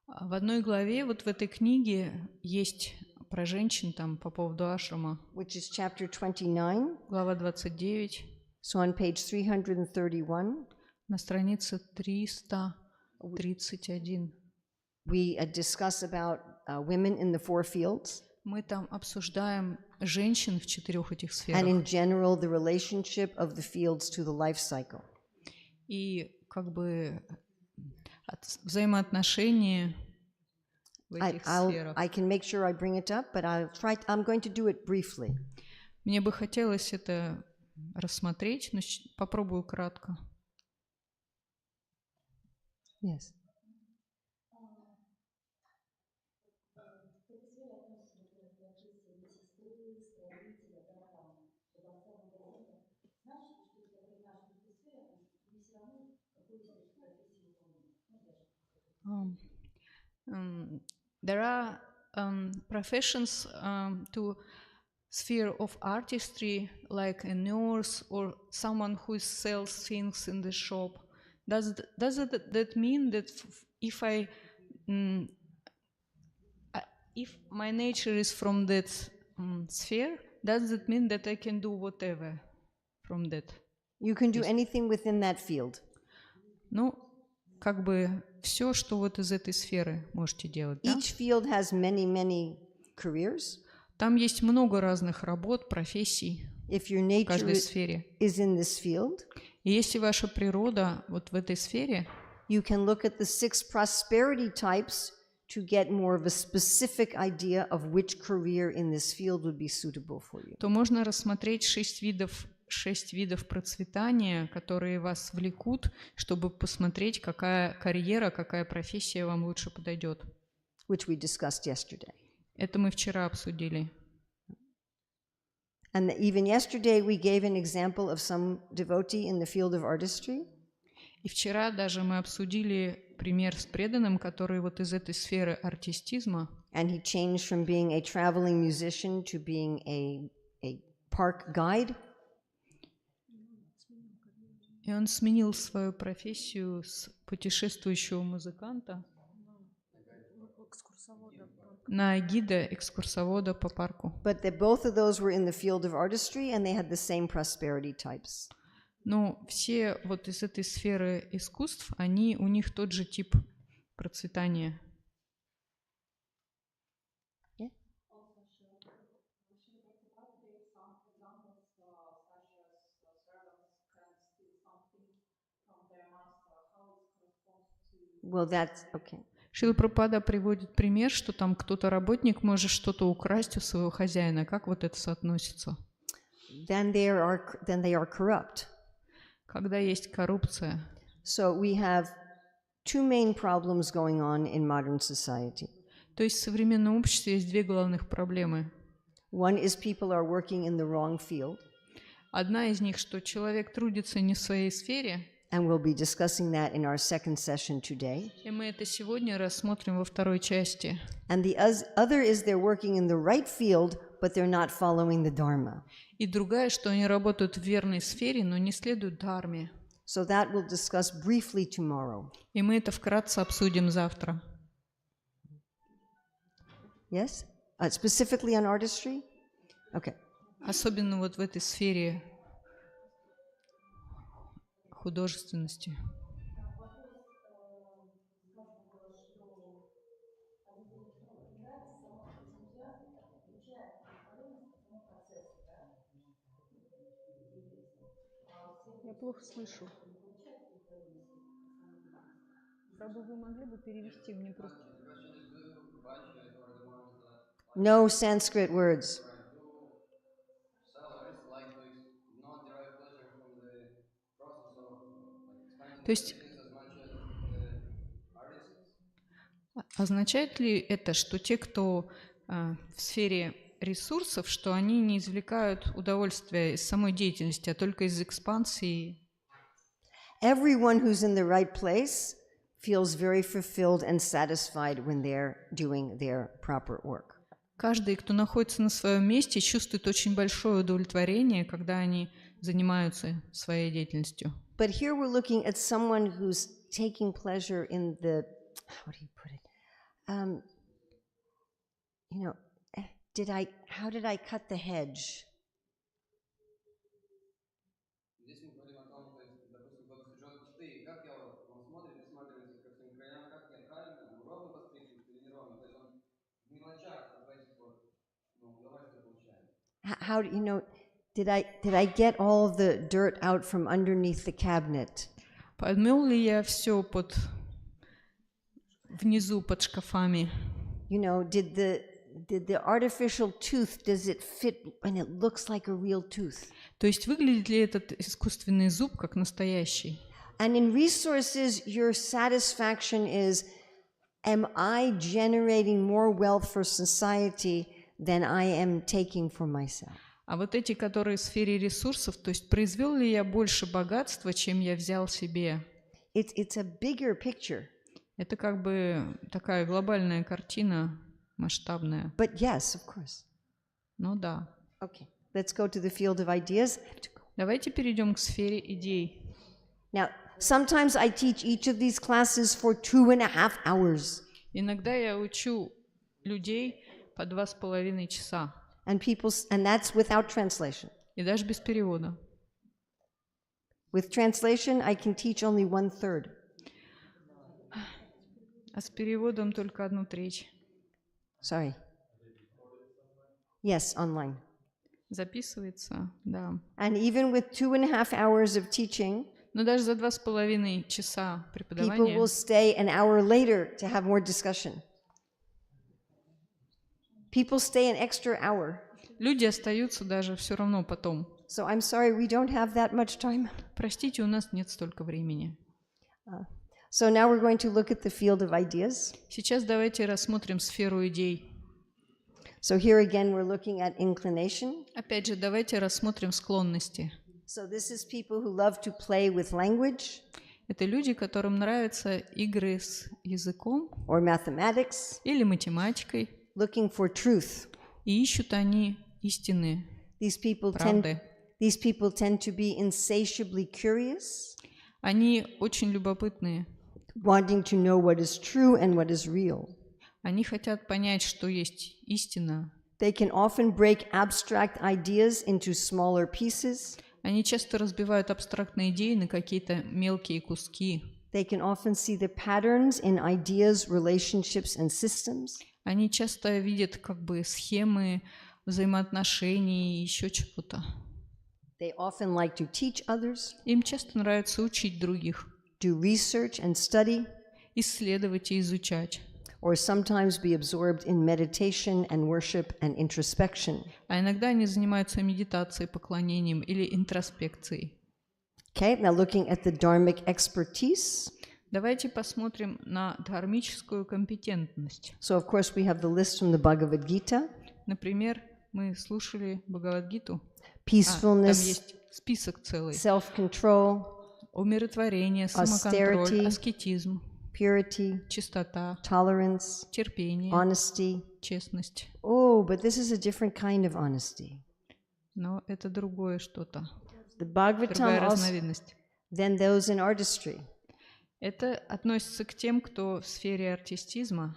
В одной главе вот в этой книге есть про женщин там по поводу ашрама. Which is chapter 29. Глава 29. So on page 331. На странице 331. We discuss about women in the four fields. Мы там обсуждаем женщин в 4 этих And сферах. in general, the relationship of the fields to the life cycle. И как бы взаимоотношения в этих сферах. I can make sure I bring it up, but I'm going to do it briefly. Мне бы хотелось это рассмотреть, но попробую кратко. Yes. There are professions to sphere of artistry, like a nurse or someone who sells things in the shop. Does that mean that if my nature is from that sphere, does that mean that I can do whatever from that? You can do anything within that field. Ну, как бы все, что вот из этой сферы можете делать. Да? Each field has many careers. Там есть много разных работ, профессий If your в nature каждой сфере. is in this field, И если ваша природа вот в этой сфере, you can look at the 6 prosperity types to get more of a specific idea of which career in this field would be suitable for you. то можно рассмотреть 6 видов процветания, которые вас влекут, чтобы посмотреть, какая карьера, какая профессия вам лучше подойдет. Which we discussed yesterday. Это мы вчера обсудили. And even yesterday we gave an example of some devotee in the field of artistry. И вчера даже мы обсудили пример с преданным, который вот из этой сферы артистизма. And he changed from being a traveling musician to being a park guide. И он сменил свою профессию с путешествующего музыканта на гида, экскурсовода по парку. But both of those were in the field of artistry, and they had the same prosperity types. Но все вот из этой сферы искусств, у них тот же тип процветания. Yeah. Well, that's okay. Шрила Прабхупада приводит пример, что там кто-то, работник, может что-то украсть у своего хозяина. Как вот это соотносится? Then they are corrupt. Когда есть коррупция. So we have 2 main problems going on in modern society. То есть в современном обществе есть 2 главных проблемы. One is people are working in the wrong field. Одна из них, что человек трудится не в своей сфере. And we'll be discussing that in our second session today. И мы это сегодня рассмотрим во второй части. And the other is they're working in the right field, but they're not following the Dharma. И другая, что они работают в верной сфере, но не следуют дхарме. So that we'll discuss briefly tomorrow. И мы это вкратце обсудим завтра. Yes? Specifically on artistry? Okay. Особенно вот в этой сфере художественности. Я плохо слышу. Правда, вы могли бы перевести мне просто? No Sanskrit words. То есть означает ли это, что те, кто в сфере ресурсов, что они не извлекают удовольствия из самой деятельности, а только из экспансии? Everyone who's in the right place feels very fulfilled and satisfied when they're doing their proper work. Каждый, кто находится на своем месте, чувствует очень большое удовлетворение, когда они занимаются своей деятельностью. But here we're looking at someone who's taking pleasure in the, how do you put it? How did I cut the hedge? Здесь мы говорим о том, то есть, допустим, кто-то стрижет кусты, как я вот, он смотрит, присматривается ко всем краям, как я правильно, ровно постриг или неровно, то есть он в мелочах вот этих вот, удовольствие получает. How do you know? Did I get all the dirt out from underneath the cabinet? Подмел ли я все внизу под шкафами? Did the artificial tooth, does it fit when it looks like a real tooth? То есть выглядит ли этот искусственный зуб как настоящий? And in resources, your satisfaction is, am I generating more wealth for society than I am taking for myself? А вот эти, которые в сфере ресурсов, то есть произвел ли я больше богатства, чем я взял себе? It's a bigger picture. Это как бы такая глобальная картина, масштабная. But yes, of course. Ну да. Okay, let's go to the field of ideas. Давайте перейдем к сфере идей. Now, sometimes I teach each of these classes for 2.5 hours. Иногда я учу людей по 2,5 часа. And that's without translation. И даже без перевода. With translation, I can teach only 1/3. А с переводом только 1/3. Sorry. Yes, online. Записывается, да. And even with 2.5 hours of teaching, Но даже за 2,5 часа people преподавания will stay an hour later to have more discussion. People stay an extra hour. люди остаются даже все равно потом. So I'm sorry, we don't have that much time. Простите, у нас нет столько времени. So now we're going to look at the field of ideas. Сейчас давайте рассмотрим сферу идей. So here again, we're looking at inclination. Опять же, давайте рассмотрим склонности. So this is people who love to play with language. Это люди, которым нравятся игры с языком Or mathematics, или математикой, looking for truth. и ищут они истины, These people правды. tend to be insatiably curious, Они очень любопытные. wanting to know what is true and what is real. Они хотят понять, что есть истина. They can often break abstract ideas into smaller pieces. Они часто разбивают абстрактные идеи на какие-то мелкие куски. They can often see the patterns in ideas, relationships, and systems. Они часто видят как бы схемы взаимоотношений и еще чего-то. They often like to teach others, Им часто нравится учить других, do research and study, исследовать и изучать. or sometimes be absorbed in meditation and worship and introspection. А иногда они занимаются медитацией, поклонением или интроспекцией. Okay, now looking at the dharmic expertise. Давайте посмотрим на дхармическую компетентность. So, of course, we have the list from the Bhagavad Gita. Например, мы слушали Бхагавад-гиту. Там Peacefulness, есть список целый. self-control, Умиротворение, самоконтроль, austerity, аскетизм, purity, чистота, tolerance, терпение, honesty. честность. Oh, but this is a different kind of honesty. Но это другое что-то, The другая Bhagavatam also, разновидность. then those in artistry. Это относится к тем, кто в сфере артистизма.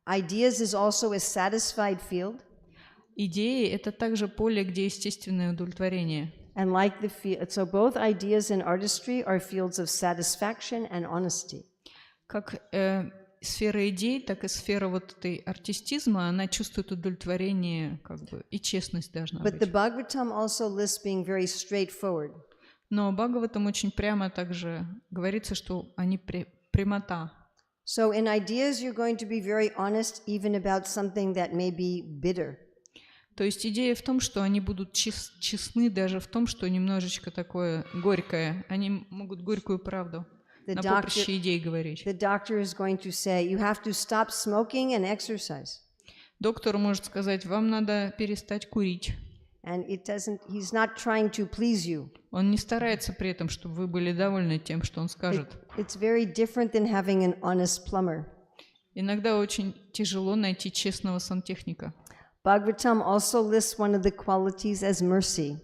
Ideas is also a satisfied field. Идеи — это также поле, где естественное удовлетворение. And like the field, so both ideas and artistry are fields of satisfaction and honesty. Как сфера идей, так и сфера вот этой артистизма, она чувствует удовлетворение, как бы, и честность должна But the быть. Bhagavatam also lists being very straightforward. Но Бхагаватам очень прямо также говорится, что они прямота. So in ideas, you're going to be very honest even about something that may be bitter. То есть идея в том, что они будут честны даже в том, что немножечко такое горькое. Они могут горькую правду на поприще идей говорить. The doctor is going to say, you have to stop smoking and exercise. Доктор может сказать, вам надо перестать курить. And he's not trying to please you. Он не старается при этом, чтобы вы были довольны тем, что он скажет. It's very different than having an honest plumber. Иногда очень тяжело найти честного сантехника. Bhagavatam also lists one of the qualities as mercy.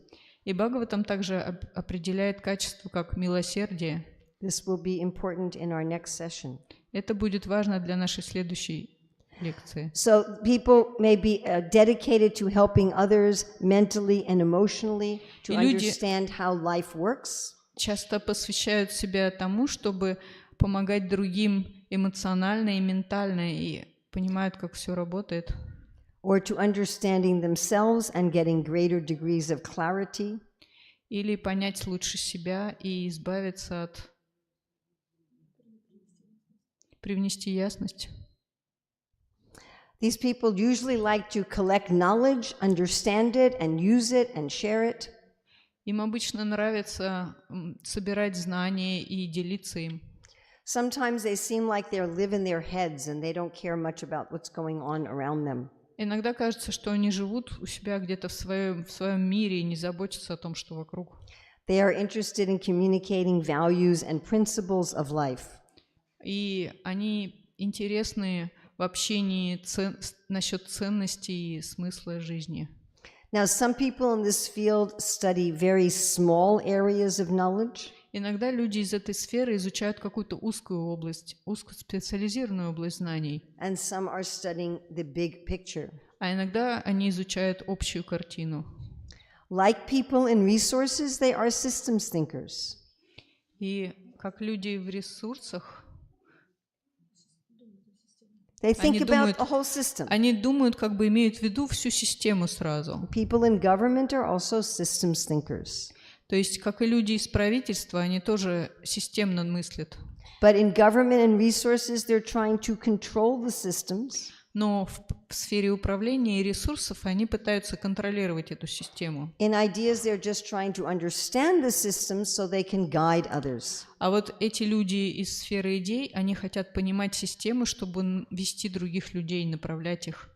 И Бхагаватам также определяет качество как милосердие. This will be important in our next session. Это будет важно для нашей следующей лекции. So people may be dedicated to helping others mentally and emotionally to understand how life works. Часто посвящают себя тому, чтобы помогать другим эмоционально и ментально, и понимают, как все работает. Or to understanding themselves and getting greater degrees of clarity. Или понять лучше себя и избавиться от... привнести ясность. These people usually like to collect knowledge, understand it, and use it and share it. Им обычно нравится собирать знания и делиться им. Sometimes they seem like they live in their heads and they don't care much about what's going on around them. Иногда кажется, что они живут у себя где-то в своем мире и не заботятся о том, что вокруг. They are interested in communicating values and principles of life. И они интересны в общении насчет ценностей и смысла жизни. Now, some people in this field study very small areas of knowledge. Иногда люди из этой сферы изучают какую-то узкую область, узкоспециализированную область знаний. And some are studying the big picture. А иногда они изучают общую картину. Like people in resources, they are systems thinkers. И как люди в ресурсах, They think about the whole system. они думают, как бы имеют в виду всю систему сразу. People in government are also systems thinkers. То есть, как и люди из правительства, они тоже системно мыслят. But in government and resources, they're trying to control the systems. Но в сфере управления и ресурсов они пытаются контролировать эту систему. In ideas, they're just trying to understand the systems so they can guide others. А вот эти люди из сферы идей, они хотят понимать систему, чтобы вести других людей, направлять их.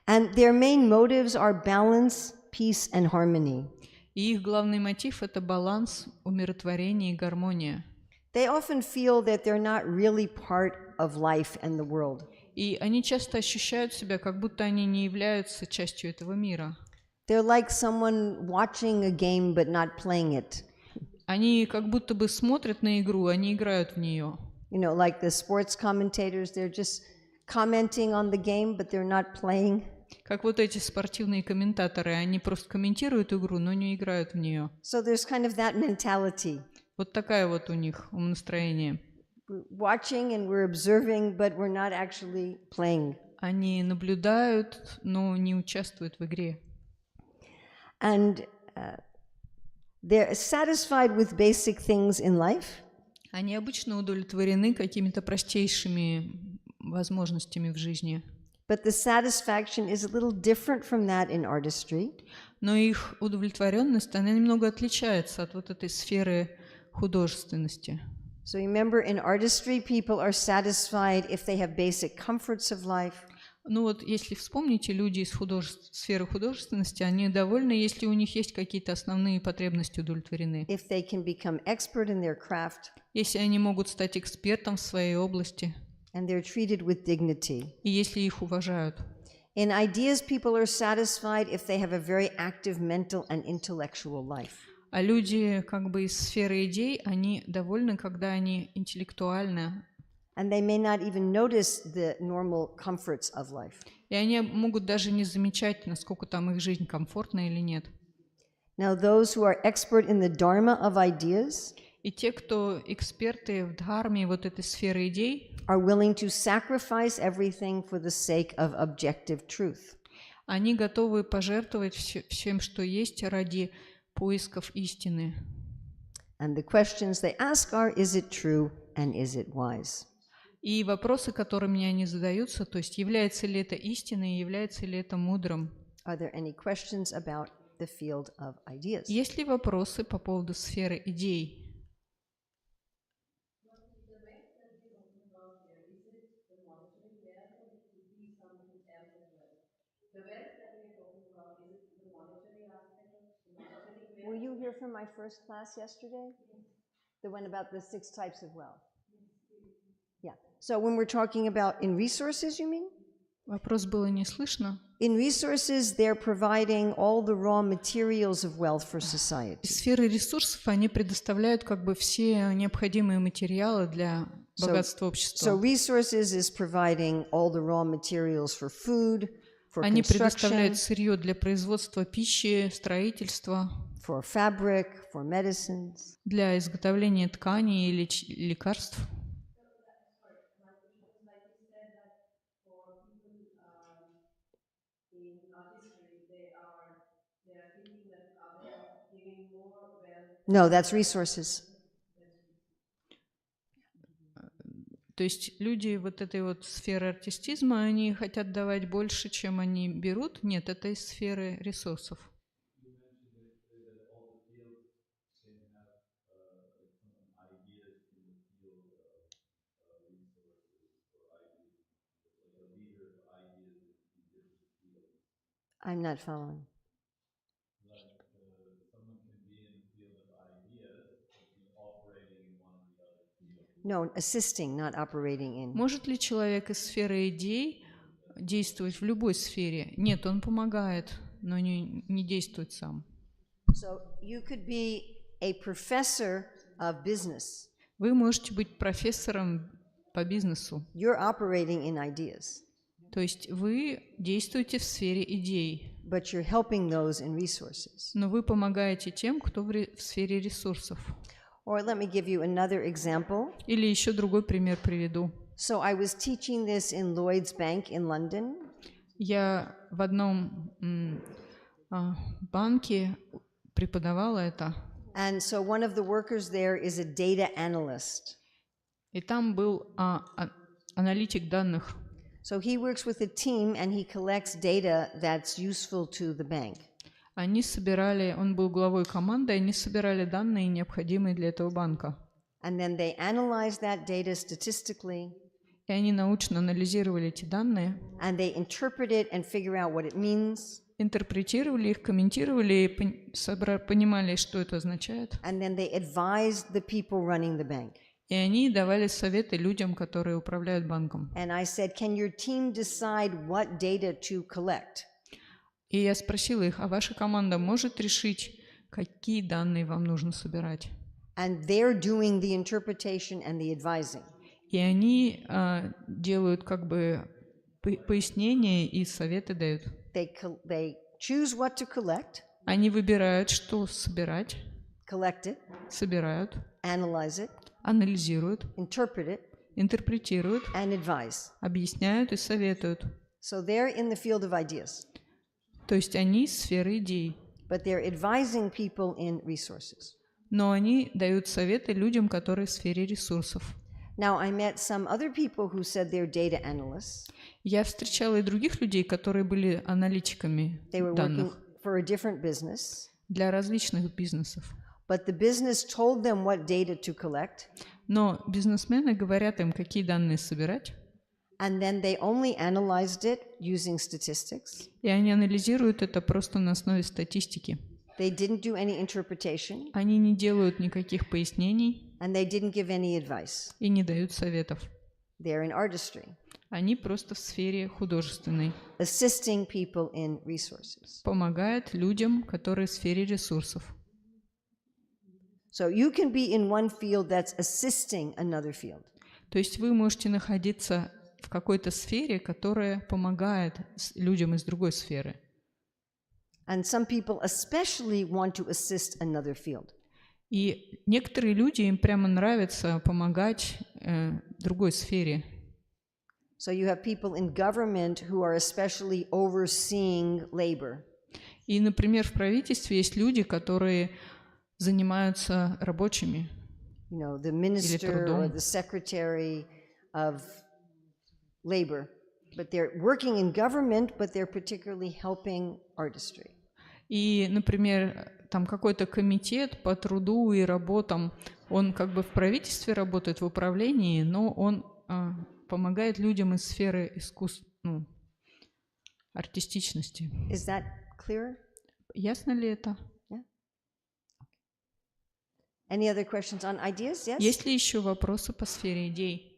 And their main motives are balance, peace, and harmony. И их главный мотив – это баланс, умиротворение и гармония. They often feel that they're not really part of life and the world. И они часто ощущают себя, как будто они не являются частью этого мира. They're like someone watching a game but not playing it. Они как будто бы смотрят на игру, а не играют в нее. You know, like the sports commentators, they're just commenting on the game, but they're not playing. Как вот эти спортивные комментаторы, они просто комментируют игру, но не играют в нее. So there's kind of that mentality. Вот такая вот у них умонастроение. We're watching and we're observing, but we're not actually playing. Они наблюдают, но не участвуют в игре. And they're satisfied with basic things in life. Они обычно удовлетворены какими-то простейшими возможностями в жизни. But the satisfaction is a little different from that in artistry. Но их удовлетворенность, она немного отличается от вот этой сферы художественности. So remember, in artistry, people are satisfied if they have basic comforts of life. Ну вот, если вспомните, люди из сферы художественности, они довольны, если у них есть какие-то основные потребности удовлетворены. If they can become expert in their craft. Если они могут стать экспертом в своей области. And they're treated with dignity. И если их уважают. In ideas, people are satisfied if they have a very active mental and intellectual life. А люди как бы из сферы идей, они довольны, когда они интеллектуально. And they may not even notice the normal comforts of life. И они могут даже не замечать, насколько там их жизнь комфортна или нет. Now, those who are expert in the dharma of ideas И те, кто эксперты в дхарме, вот этой сферы идей, are willing to sacrifice everything for the sake of objective truth. они готовы пожертвовать всем, что есть, ради поисков истины. And the questions they ask are, is it true and is it wise? И вопросы, которыми они задаются, то есть является ли это истиной, является ли это мудрым. Are there any questions about the field of ideas? Есть ли вопросы по поводу сферы идей? Were you here from my first class yesterday? The one about the 6 types of wealth? Yeah. So when we're talking about in resources, you mean? Вопрос было не слышно. In resources, they're providing all the raw materials of wealth for society. Сферы ресурсов, они предоставляют как бы все необходимые материалы для богатства общества. So resources is providing all the raw materials for food, for Они construction, предоставляют сырье для производства пищи, строительства, for fabric, for medicines. для изготовления тканей или лекарств. No, that's resources. То есть люди вот этой вот сферы артистизма, они хотят давать больше, чем они берут. Нет, это из сферы ресурсов. I'm not following. No, assisting, not operating in. Может ли человек из сферы идей действовать в любой сфере? Нет, он помогает, но не действует сам. So you could be a professor of business. Вы можете быть профессором по бизнесу. You're operating in ideas. То есть вы действуете в сфере идей. But you're helping those in resources. Но вы помогаете тем, кто в сфере ресурсов. Or let me give you another example. Или еще другой пример приведу. So I was teaching this in Lloyd's Bank in London. Я в одном банке преподавала это. And so one of the workers there is a data analyst. И там был аналитик данных. So he works with a team and he collects data that's useful to the bank. Они собирали, он был главой команды, они собирали данные, необходимые для этого банка. And then they analyze that data statistically. И они научно анализировали эти данные. And they interpret it and figure out what it means. Интерпретировали их, комментировали и понимали, что это означает. And then they advise the people running the bank. И они давали советы людям, которые управляют банком. And I said, can your team decide what data to collect? И я спросила их, а ваша команда может решить, какие данные вам нужно собирать? And they're doing the interpretation and the advising. И они делают как бы пояснения и советы дают. They choose what to collect, Они выбирают, что собирать, collect it, собирают, analyze it, анализируют, interpret it, интерпретируют, and advise. объясняют и советуют. So they're in the field of ideas, То есть они из сферы идей, but they're advising people in resources. но они дают советы людям, которые в сфере ресурсов. Now, I met some other people who said they're data analysts. Я встречала и других людей, которые были аналитиками They were working данных for a different business, для различных бизнесов. but the business told them what data to collect, Но бизнесмены говорят им, какие данные собирать, and then they only analyzed it using statistics. и они анализируют это просто на основе статистики. They didn't do any interpretation, Они не делают никаких пояснений and they didn't give any advice. и не дают советов. They're in artistry, Они просто в сфере художественной. assisting people in resources. Помогают людям, которые в сфере ресурсов. So you can be in one field that's assisting another field. То есть вы можете находиться в какой-то сфере, которая помогает людям из другой сферы. And some people especially want to assist another field. И некоторые люди, им прямо нравится помогать другой сфере. So you have people in government who are especially overseeing labor. И, например, в правительстве есть люди, которые занимаются рабочими the или minister or трудом. the secretary of labor, but they're working in government, but they're particularly helping artistry. И, например, там какой-то комитет по труду и работам, он как бы в правительстве работает, в управлении, но он помогает людям из сферы искусств, артистичности. Is that clear? Ясно ли это? Any other questions on ideas? Yes? Есть ли еще вопросы по сфере идей?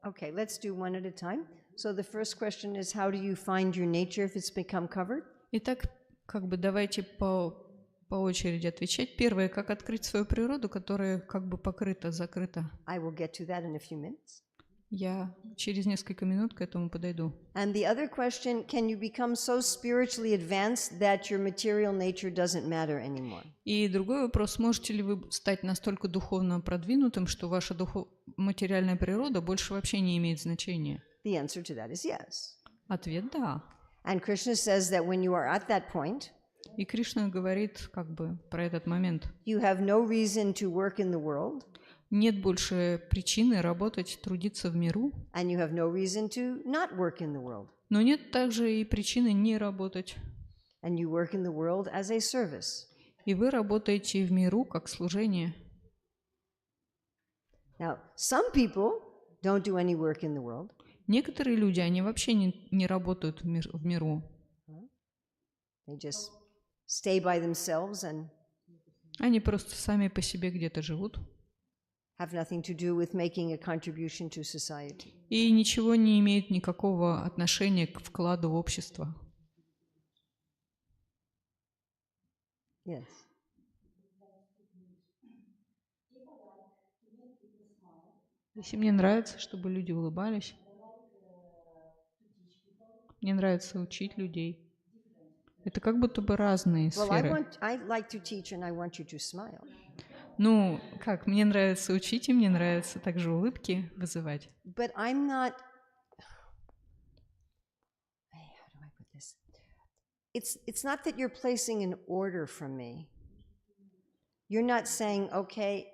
Okay, let's do one at a time. So the first question is, how do you find your nature if it's become covered? Итак, как бы давайте по очереди отвечать. Первое, как открыть свою природу, которая как бы покрыта, закрыта. I will get to that in a few minutes. Я через несколько минут к этому подойду. And the other question, can you become so spiritually advanced that your material nature doesn't matter anymore? И другой вопрос, можете ли вы стать настолько духовно продвинутым, что ваша материальная природа больше вообще не имеет значения? The answer to that is yes. Ответ – да. And Krishna says that when you are at that point, И Кришна говорит как бы про этот момент. you have no reason to work in the world, Нет больше причины работать, трудиться в миру, and you have no reason to not work in the world. но нет также и причины не работать. And you work in the world as a service. И вы работаете в миру как служение. Now, some people don't do any work in the world. Некоторые люди, они вообще не работают в миру. They just stay by themselves and Они просто сами по себе где-то живут. have nothing to do with making a contribution to society. И ничего не имеют никакого отношения к вкладу в общество. Yes. Если мне нравится, чтобы люди улыбались, мне нравится учить людей. Это как будто бы разные Well, сферы. I like to teach and I want you to smile. Ну, как, мне нравится учить, и мне нравится также улыбки вызывать. But I'm not, how do I put this? It's not that you're placing an order from me. You're not saying, okay,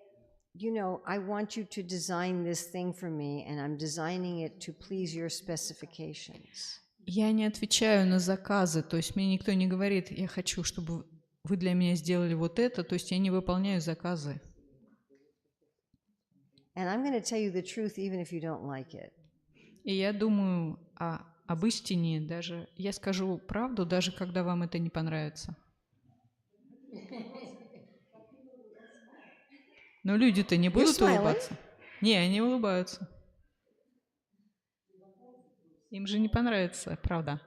I want you to design this thing for me, and I'm designing it to please your specifications. Я не отвечаю на заказы, то есть мне никто не говорит, я хочу, чтобы вы для меня сделали вот это, то есть я не выполняю заказы. And I'm going to tell you the truth even if you don't like it. И я думаю об истине, даже я скажу правду, даже когда вам это не понравится. Но люди-то не будут улыбаться. Не, они улыбаются. Им же не понравится, правда.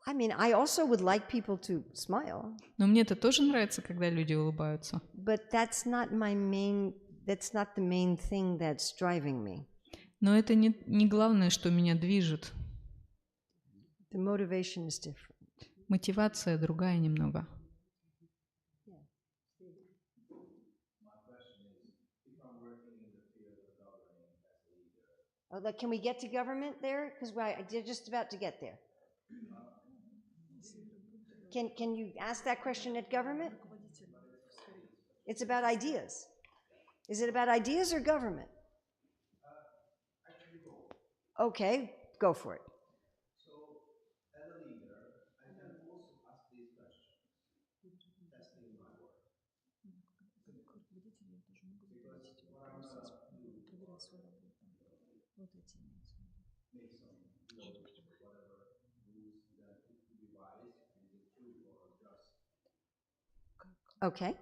I mean, I also would like people to smile. Но мне-то тоже нравится, когда люди улыбаются. But that's not the main thing that's driving me. Но это не главное, что меня движет. The motivation is different. Мотивация другая немного. Can we get to government there? Because we're just about to get there. Can you ask that question at government? It's about ideas. Is it about ideas or government? Okay, go for it. So, as a leader, I can also ask these questions. Okay.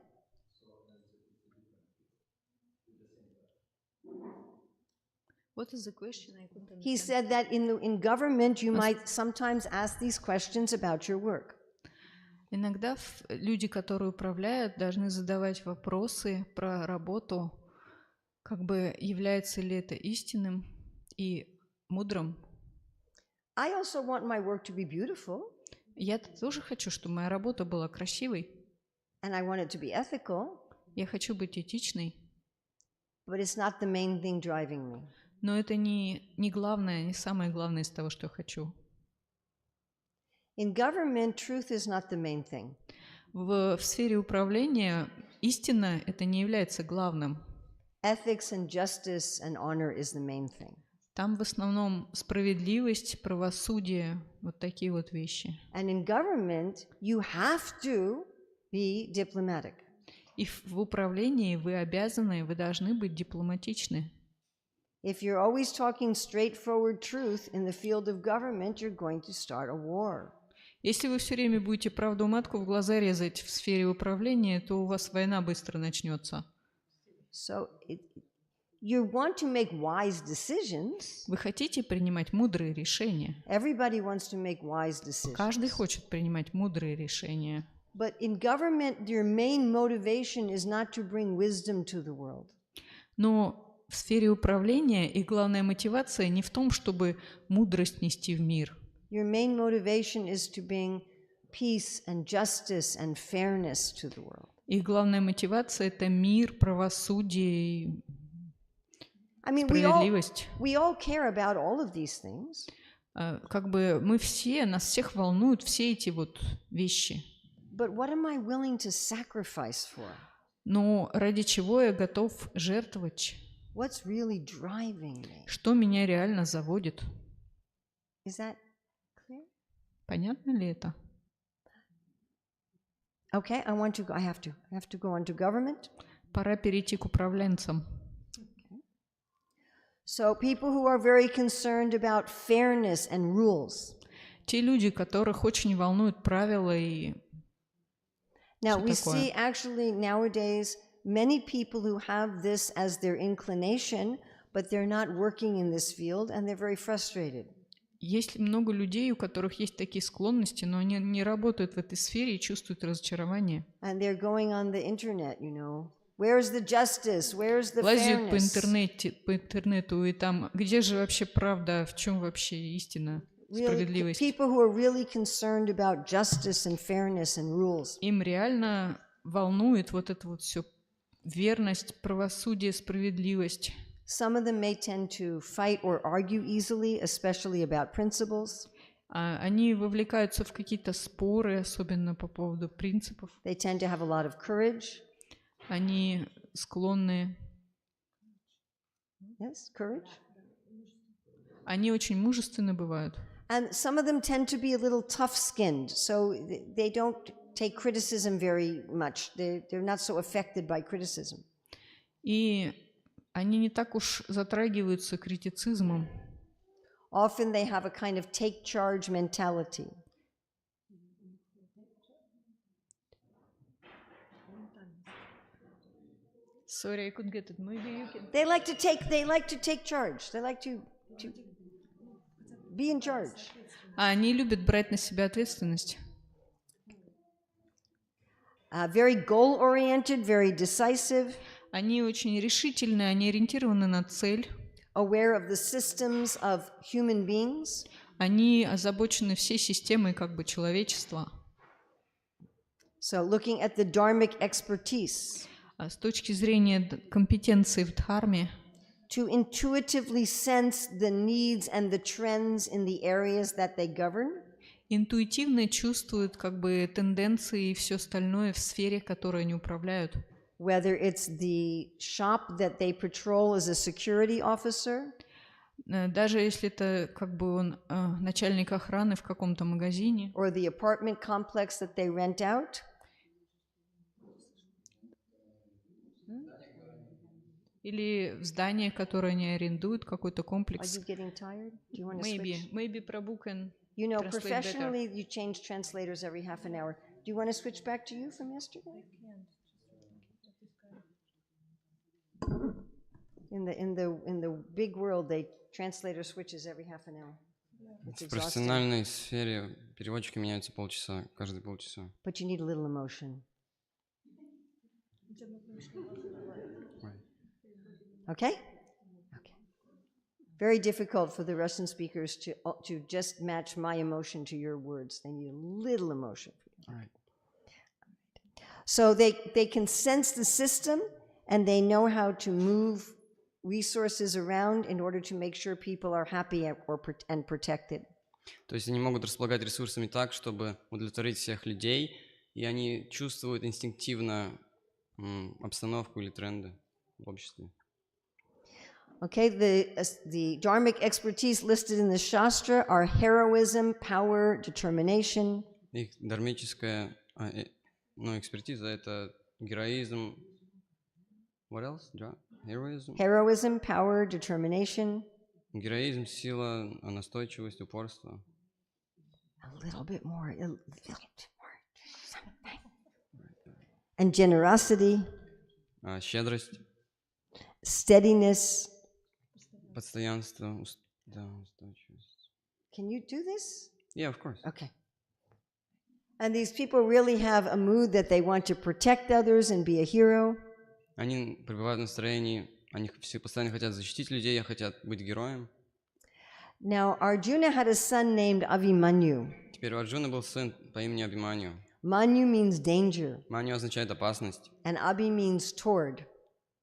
What is the question? I couldn't He understand. said that in government you might sometimes ask these questions about your work. Иногда люди, которые управляют, должны задавать вопросы про работу, как бы является ли это истинным и мудрым. I also want my work to be beautiful, Я тоже хочу, чтобы моя работа была красивой. and I want it to be ethical, Я хочу быть этичной, but it's not the main thing driving me. но это не главное, не самое главное из того, что я хочу. In government, truth is not the main thing. В сфере управления истина это не является главным. Ethics and justice and honor is the main thing. Там в основном справедливость, правосудие, вот такие вот вещи. And in government, you have to be diplomatic. И в управлении вы обязаны, вы должны быть дипломатичны. If you're always talking straightforward truth in the field of government, you're going to start a war. Если вы все время будете правду матку в глаза резать в сфере управления, то у вас война быстро начнется. So you want to make wise decisions. Вы хотите принимать мудрые решения. Everybody wants to make wise decisions. Каждый хочет принимать мудрые решения. But in government, your main motivation is not to bring wisdom to the world. Но в сфере управления их главная мотивация не в том, чтобы мудрость нести в мир. Your main motivation is to bring peace and justice and fairness to the world. Их главная мотивация – это мир, правосудие и I mean, справедливость. we all care about all of these things. Как бы мы все, нас всех волнуют все эти вот вещи. But what am I willing to sacrifice for? Но ради чего я готов жертвовать? What's really driving me? Что меня реально заводит? Is that clear? Понятно ли это? Okay, I have to go on to government. Пора перейти к управленцам. So people who are very concerned about fairness and rules. Те люди, которых очень волнуют правила и Now всё we такое. see actually nowadays many people who have this as their inclination, but they're not working in this field and they're very frustrated. Есть много людей, у которых есть такие склонности, но они не работают в этой сфере и чувствуют разочарование. And they're going on the internet, you know. Where's the justice? Where's the Лазят по fairness? интернету, и там, где же вообще правда, в чем вообще истина, Really, справедливость? people who are really concerned about justice and fairness and rules. Им реально волнует вот это вот все верность, правосудие, справедливость. Some of them may tend to fight or argue easily, especially about principles. Они вовлекаются в какие-то споры, особенно по поводу принципов. They tend to have a lot of courage. Они склонны, Yes, courage. они очень мужественны бывают. And some of them tend to be a little tough-skinned, so they don't take criticism very much. They're not so affected by criticism. И они не так уж затрагиваются критицизмом. Often they have a kind of take-charge mentality. Sorry, I couldn't get it. Maybe you can. They like to take charge. They like to be in charge. Они любят брать на себя ответственность. Very goal-oriented, very decisive, Они очень решительны, они ориентированы на цель. aware of the systems of human beings. Они озабочены всей системой как бы человечества. So looking at the dharmic expertise, С точки зрения компетенции в Дхарме, to intuitively sense the needs and the trends in the areas that they govern, интуитивно чувствуют как бы тенденции и все остальное в сфере, которой они управляют. whether it's the shop that they patrol as a security officer, Даже если это как бы он начальник охраны в каком-то магазине, or the apartment complex that they rent out, Или в здание, которое они арендуют, какой-то Are комплекс. you getting tired? Do you want to switch? Maybe Prabhu can You know, translate better. professionally, you change translators every half an hour. Do you want to switch back to you from yesterday? In the big world, they translator switches every half an hour. It's В exhausting. профессиональной сфере переводчики меняются полчаса, каждые полчаса. But you need a little emotion. Okay? Okay. Very difficult for the Russian speakers to just match my emotion to your words. They need a little emotion. All right. So they can sense the system and they know how to move resources around in order to make sure people are happy and protected. То есть они могут располагать ресурсами так, чтобы удовлетворить всех людей, и они чувствуют инстинктивно обстановку или тренды в обществе. Okay, the dharmic expertise listed in the Shastra are heroism, power, determination. Их дharмическая экспертиза — это героизм. What else? Heroism? Heroism, power, determination. Героизм, сила, настойчивость, упорство. A little bit more. And generosity. Щедрость. Steadiness. Постоянство, устойчивость. Can you do this? Yeah, of course. Okay. And these people really have a mood that they want to protect others and be a hero. Они пребывают в настроении, они все постоянно хотят защитить людей, хотят быть героем. Now, Arjuna had a son named Abhimanyu. Теперь у Арджуны был сын по имени Абхиманью. Manyu means danger. Манью означает опасность, And Abhi means toward.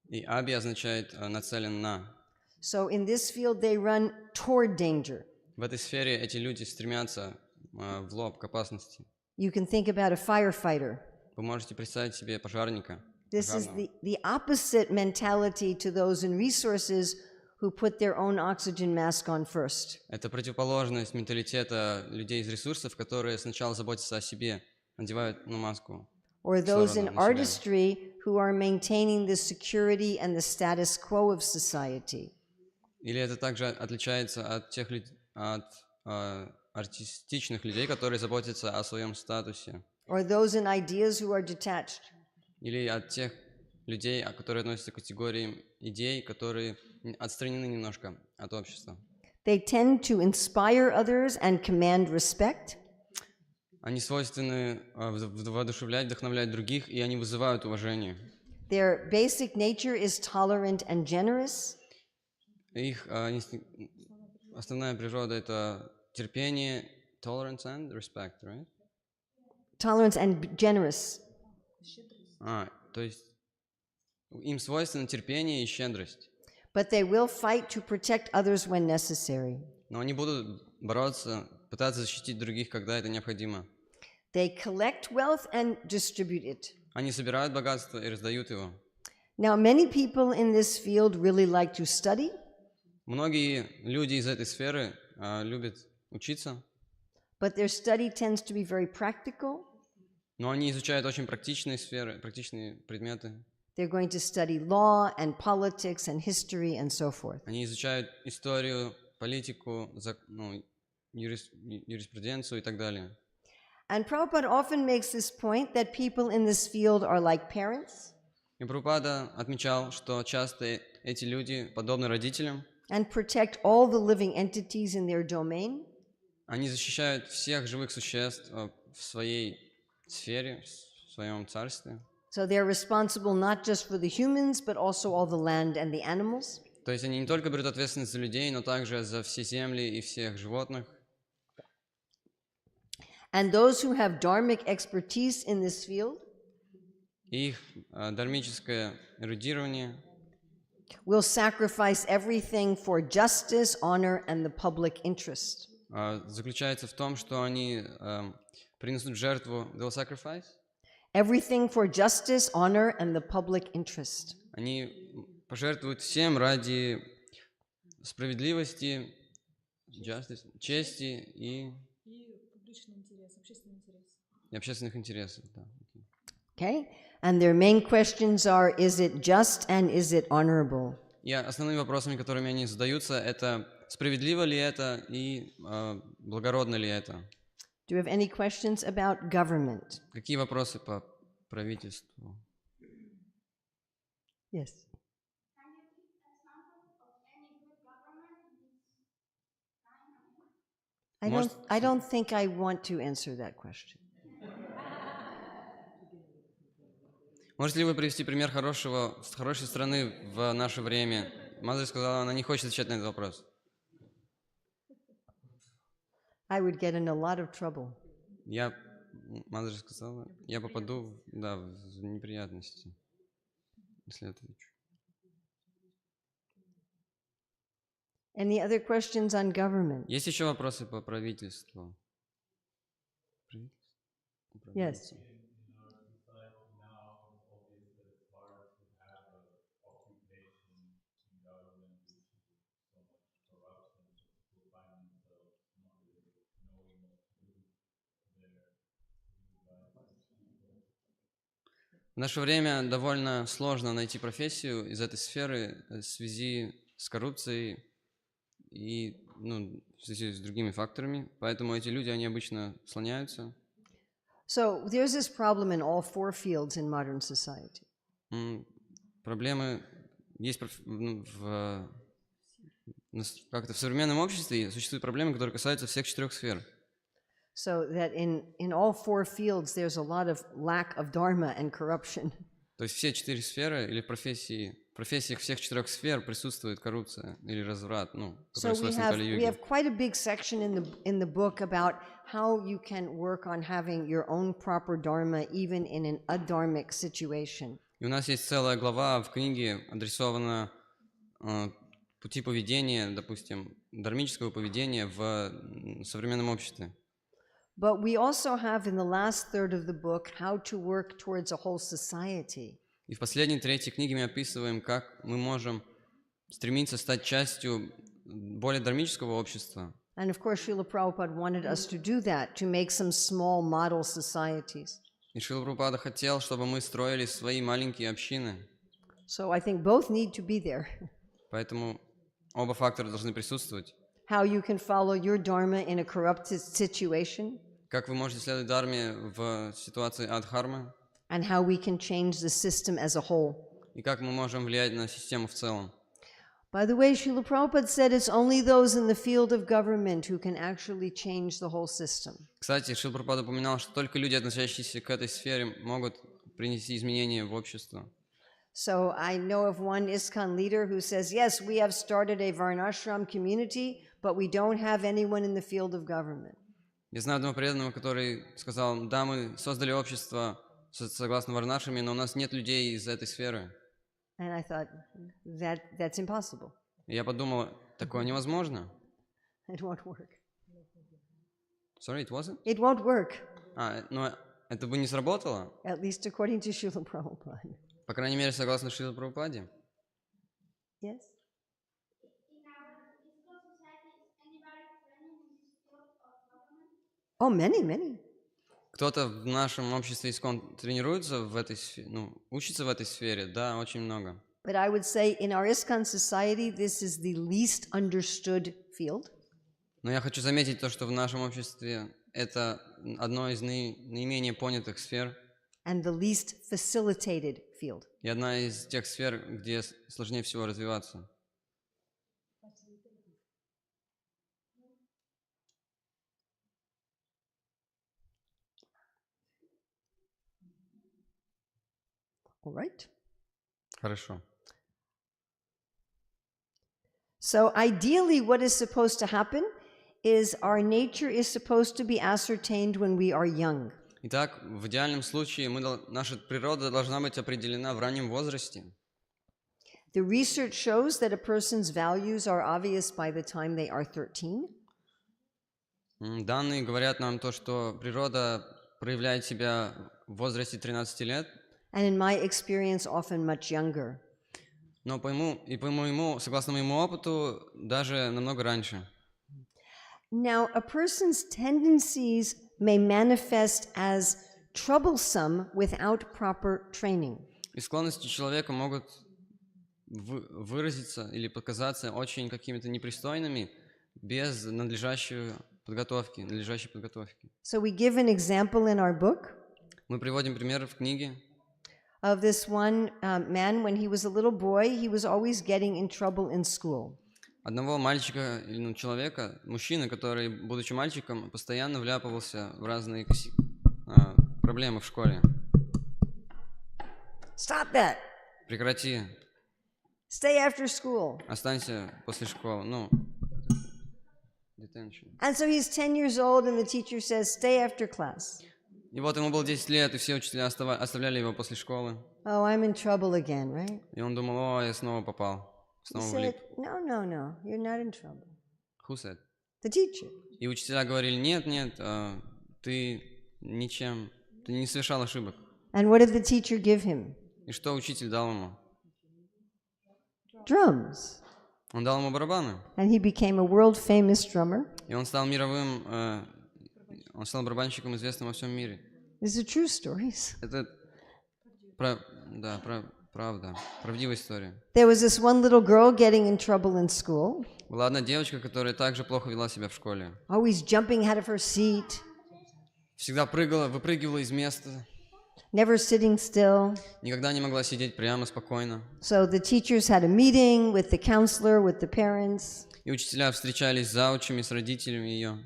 и Аби означает нацелен на. So in this field, they run toward danger. В этой сфере эти люди стремятся в лоб к опасности. You can think about a firefighter. Вы можете представить себе пожарника. This is the opposite mentality to those in resources who put their own oxygen mask on first. Это противоположность менталитета людей из ресурсов, которые сначала заботятся о себе, надевают маску. Or those in artistry who are maintaining the security and the status quo of society. Или это также отличается от тех артистичных людей, которые заботятся о своем статусе. Or those in ideas who are detached. Или от тех людей, которые относятся к категории идей, которые отстранены немножко от общества. They tend to inspire others and command respect. Они свойственны воодушевлять, вдохновлять других, и они вызывают уважение. Their basic nature is tolerant and generous. Их основная природа — это терпение, tolerance and respect, right? Tolerance and generous. То есть им свойственно терпение и щедрость. But they will fight to protect others when necessary. Но они будут бороться, пытаться защитить других, когда это необходимо. They collect wealth and distribute it. Они собирают богатство и раздают его. Now, many people in this field really like to study. Многие люди из этой сферы любят учиться, But their study tends to be very practical. но они изучают очень практичные сферы, практичные предметы. They're going to study law and politics and history and so forth. Они изучают историю, политику, юриспруденцию и так далее. And Prabhupada often makes this point that people in this field are like parents. И Прабхупада отмечал, что часто эти люди подобны родителям. And protect all the living entities in their domain. Они защищают всех живых существ в своей сфере, в своем царстве. So they're responsible not just for the humans, but also all the land and the animals. То есть они не только берут ответственность за людей, но также за все земли и всех животных. And those who have dharmic expertise in this field Их дharмическое эрудирование will sacrifice everything for justice, honor, and the public interest. Заключается в том, что они принесут в жертву, they'll sacrifice? Everything for justice, honor, and the public interest. Они пожертвуют всем ради справедливости, justice, чести и общественных интересов. Да. Okay? And their main questions are, is it just and is it honorable? И основными вопросами, которыми они задаются, это справедливо ли это и благородно ли это? Do you have any questions about government? Какие вопросы по правительству? Yes. I don't think I want to answer that question. Можете ли вы привести пример хорошей страны в наше время? Мадре сказала, она не хочет отвечать на этот вопрос. I would get in a lot of trouble. Мадре сказала, я попаду, да, в неприятности, если отвечу. Any other questions on government? Есть еще вопросы по правительству? Yes. В наше время довольно сложно найти профессию из этой сферы в связи с коррупцией и в связи с другими факторами, поэтому эти люди, они обычно слоняются. So there's this problem in all four fields in modern society. Проблемы есть как-то в современном обществе существуют проблемы, которые касаются всех 4 сфер. So that in all four fields there's a lot of lack of dharma and corruption. То есть все 4 сферы или в профессиях всех 4 сфер присутствует коррупция или разврат, So we have quite a big section in the book about how you can work on having your own proper dharma even in an adharmic situation. И у нас есть целая глава в книге, адресована пути поведения, допустим, дхармического поведения в современном обществе. But we also have in the last third of the book how to work towards a whole society. И в последней трети книги мы описываем, как мы можем стремиться стать частью более дхармического общества. And of course, Srila Prabhupada wanted us to do that, to make some small model societies. И Шрила Прабхупада хотел, чтобы мы строили свои маленькие общины. So I think both need to be there. Поэтому оба фактора должны присутствовать. How you can follow your dharma in a corrupted situation. Как вы можете следовать дхарме в ситуации адхармы? And how we can change the system as a whole. И как мы можем влиять на систему в целом? By the way, Srila Prabhupada said it's only those in the field of government who can actually change the whole system. Кстати, Шрила Прабхупада упоминал, что только люди, относящиеся к этой сфере, могут принести изменения в общество. So I know of one ISKCON leader who says, yes, we have started a Varnashram community, but we don't have anyone in the field of government. Я знаю одного преданного, который сказал, да, мы создали общество согласно Варнашраме, но у нас нет людей из этой сферы. And I thought, that's impossible. И я подумал, такое невозможно. It won't work. Sorry, it wasn't? It won't work, Но это бы не сработало. at least according to Srila Prabhupada. По крайней мере, согласно Шриле Прабхупаде. Yes? Oh, many. Кто-то в нашем обществе ИСККОН тренируется в этой сфере, учится в этой сфере, да, очень много. But I would say in our ISKCON society, this is the least understood field. Но я хочу заметить то, что в нашем обществе это одно из наименее понятых сфер. And the least facilitated field. И одна из тех сфер, где сложнее всего развиваться. All right. Хорошо. So ideally, what is supposed to happen is our nature is supposed to be ascertained when we are young. Итак, в идеальном случае наша природа должна быть определена в раннем возрасте. The research shows that a person's values are obvious by the time they are 13. Данные говорят нам то, что природа проявляет себя в возрасте 13 лет. And in my experience, often much younger. Но согласно моему опыту, даже намного раньше. Now, a person's tendencies may manifest as troublesome without proper training. И склонности человека могут выразиться или показаться очень какими-то непристойными без надлежащей подготовки. So we give an example in our book Мы приводим пример в книге of this one man. When he was a little boy, he was always getting in trouble in school. одного мальчика или человека, мужчины, который, будучи мальчиком, постоянно вляпывался в разные проблемы в школе. Stop that! Прекрати, Stay after school. останься после школы. Detention. And so he's 10 years old, and the teacher says, stay after class. И вот ему было 10 лет, и все учителя оставляли его после школы. Oh, I'm in trouble again, right? И он думал, я снова попал, He снова said, влип. no, you're not in trouble. Who said? The teacher. И учителя говорили, нет, ты ничем, ты не совершал ошибок. And what did the teacher give him? И что учитель дал ему? Drums. Он дал ему барабаны. And he became a world-famous drummer. И он стал он стал барабанщиком, известным во всем мире. These are true stories. Это правда, правдивая история. There was this one little girl getting in trouble in school, Была одна девочка, которая также плохо вела себя в школе. always jumping out of her seat, Всегда выпрыгивала из места, never sitting still. никогда не могла сидеть прямо, спокойно. So the teachers had a meeting with the counselor, with the parents, И учителя встречались с заучами, с родителями ее.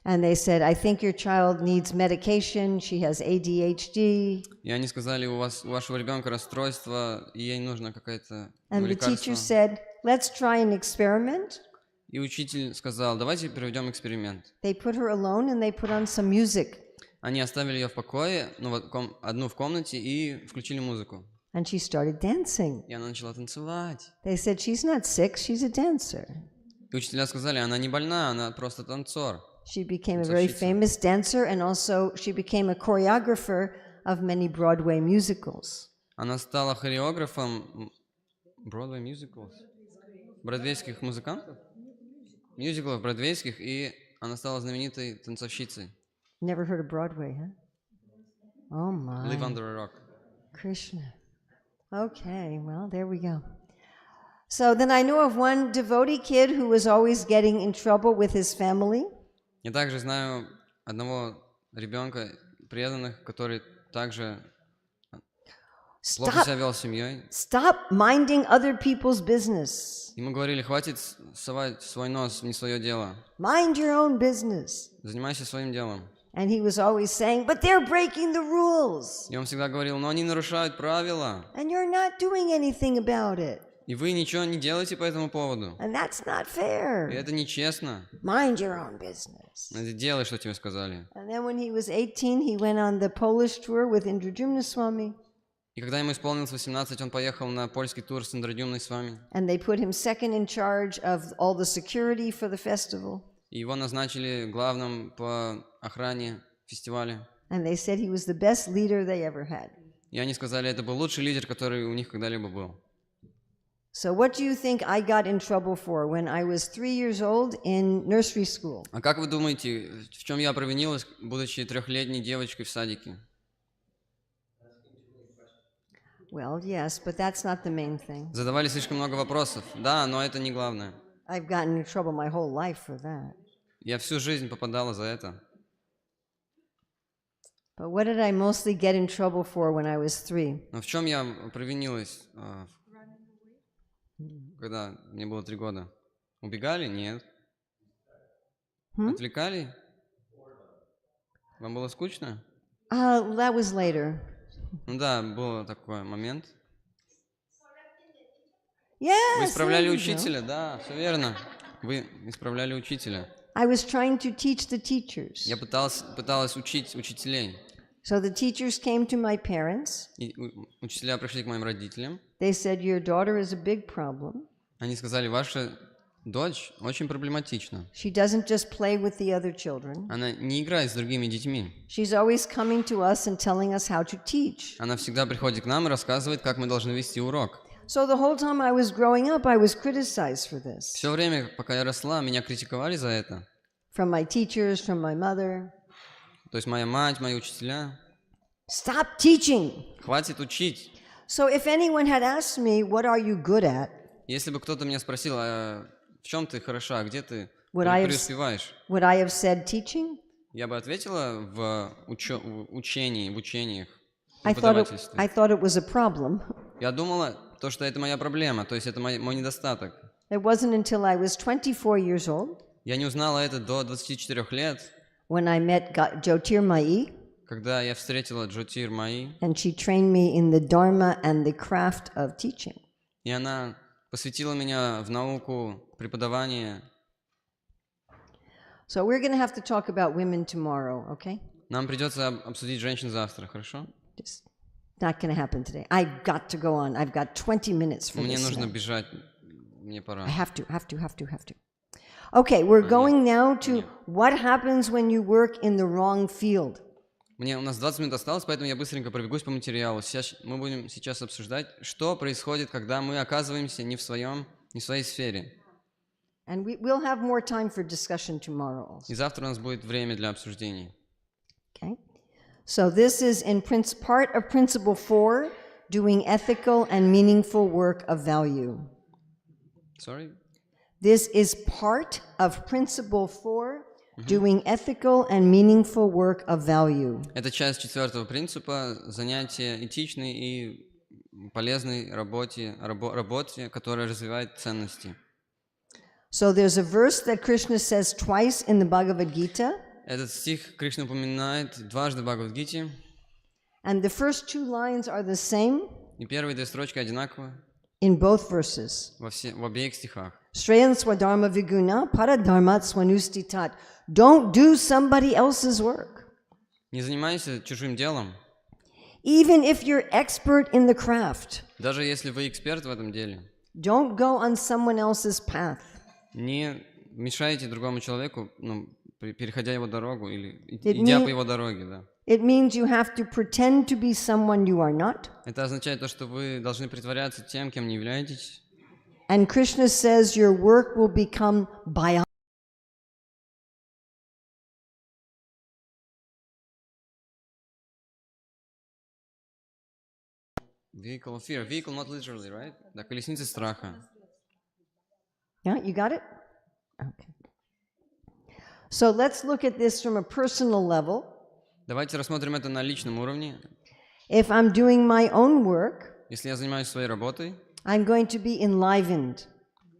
and they said, I think your child needs medication, she has ADHD. И они сказали, у вашего ребенка расстройство, и ей нужно какое-то And the лекарство. teacher said, let's try an experiment. И учитель сказал, давайте проведем эксперимент. They put her alone and they put on some music. Они оставили ее в покое, одну в комнате, и включили музыку. And she started dancing. И она начала танцевать. They said, she's not sick, she's a dancer. И учителя сказали, она не больна, она просто танцор. She became a very famous dancer, and also she became a choreographer of many Broadway musicals. Она стала хореографом Broadway musicals? Бродвейских музыкантов? Мюзиклов бродвейских, и она стала знаменитой танцовщицей. Never heard of Broadway, huh? Oh my. Live under a rock. Krishna. Okay, well, there we go. So then I know of one devotee kid who was always getting in trouble with his family. Я также знаю одного ребенка, преданных, который также плохо себя вел с семьей. Stop minding other people's business. Ему говорили, хватит совать свой нос в не свое дело. Mind your own business. Занимайся своим делом. And he was always saying, but they're breaking the rules. И он всегда говорил, но они нарушают правила. And you're not doing anything about it. И вы ничего не делаете по этому поводу. And that's not fair. И это нечестно. Mind your own business. Делай, что тебе сказали. And then when he was 18, he went on the Polish tour with Indradyumna Swami. И когда ему исполнилось 18, он поехал на польский тур с Индрадюмной с вами. And they put him second in charge of all the security for the festival. И его назначили главным по охране фестиваля. And they said he was the best leader they ever had. И они сказали, это был лучший лидер, который у них когда-либо был. So what do you think I got in trouble for when I was 3 years old in nursery school? А как вы думаете, в чем я провинилась, будучи 3-летней девочкой в садике? Well, yes, but that's not the main thing. Задавали слишком много вопросов. Да, но это не главное. I've gotten in trouble my whole life for that. Я всю жизнь попадала за это. But what did I mostly get in trouble for when I was 3? Но в чем я провинилась, когда мне было 3 года? Убегали? Нет. Отвлекали? Вам было скучно? That was later. Ну да, был такой момент. Yes. Вы исправляли there you go. учителя, да, все верно. Вы исправляли учителя. I was trying to teach the teachers. Я пыталась учить учителей. So the teachers came to my parents. И учителя пришли к моим родителям. They said, your daughter is a big problem. Они сказали, ваша дочь очень проблематична. She doesn't just play with the other children. Она не играет с другими детьми. She's always coming to us and telling us how to teach. Она всегда приходит к нам и рассказывает, как мы должны вести урок. So the whole time I was growing up, I was criticized for this. Все время, пока я росла, меня критиковали за это. From my teachers, from my mother. То есть моя мать, мои учителя. Stop teaching. Хватит учить. So if anyone had asked me, what are you good at? Если бы кто-то меня спросил, а в чем ты хороша, где ты Would I преуспеваешь, have said teaching? я бы ответила в учениях, в I преподавательстве. thought it was a problem. Я думала, что это моя проблема, то есть это мой недостаток. It wasn't until I was 24 years old Я не узнала это до 24 лет, when I met Jyotirmayi, когда я встретила Джотир Майи, and she trained me in the Dharma and the craft of teaching. и она посвятила меня в науку преподавания. So we're going to have to talk about women tomorrow, okay? Нам придется обсудить женщин завтра, хорошо? Just not going to happen today. I've got to go on. I've got 20 minutes for Мне this. нужно now. бежать, мне пора. I have to. Okay, we're going now to what happens when you work in the wrong field. У нас 20 минут осталось, поэтому я быстренько пробегусь по материалу. Мы будем сейчас обсуждать, что происходит, когда мы оказываемся не в своей сфере. And we'll have more time for discussion tomorrow also. И завтра у нас будет время для обсуждений. Okay? So this is in part of Principle 4, doing ethical and meaningful work of value. Sorry? This is part of Principle 4, doing ethical and meaningful work of value. Это часть 4-го принципа, занятие этичной и полезной работе, которая развивает ценности. So there's a verse that Krishna says twice in the Bhagavad Gita. Этот стих Кришна упоминает дважды в Бхагавад-гите, And the first two lines are the same и первые две строчки одинаковы in both verses. в обеих стихах. Shreyan swadharma viguna paradharmat swanustitat. Don't do somebody else's work. Не занимайся чужим делом, Even if you're expert in the craft, даже если вы эксперт в этом деле. don't go on someone else's path. Не мешайте другому человеку, переходя его дорогу или It идя mean- по его дороге, да. It means you have to pretend to be someone you are not. Это означает то, что вы должны притворяться тем, кем не являетесь. And Krishna says your work will become biology. Vehicle of fear. Vehicle not literally, right? Да, колесница страха. Yeah, you got it? Okay. So let's look at this from a personal level. Давайте рассмотрим это на личном уровне. If I'm doing my own work, Если я занимаюсь своей работой, I'm going to be enlivened.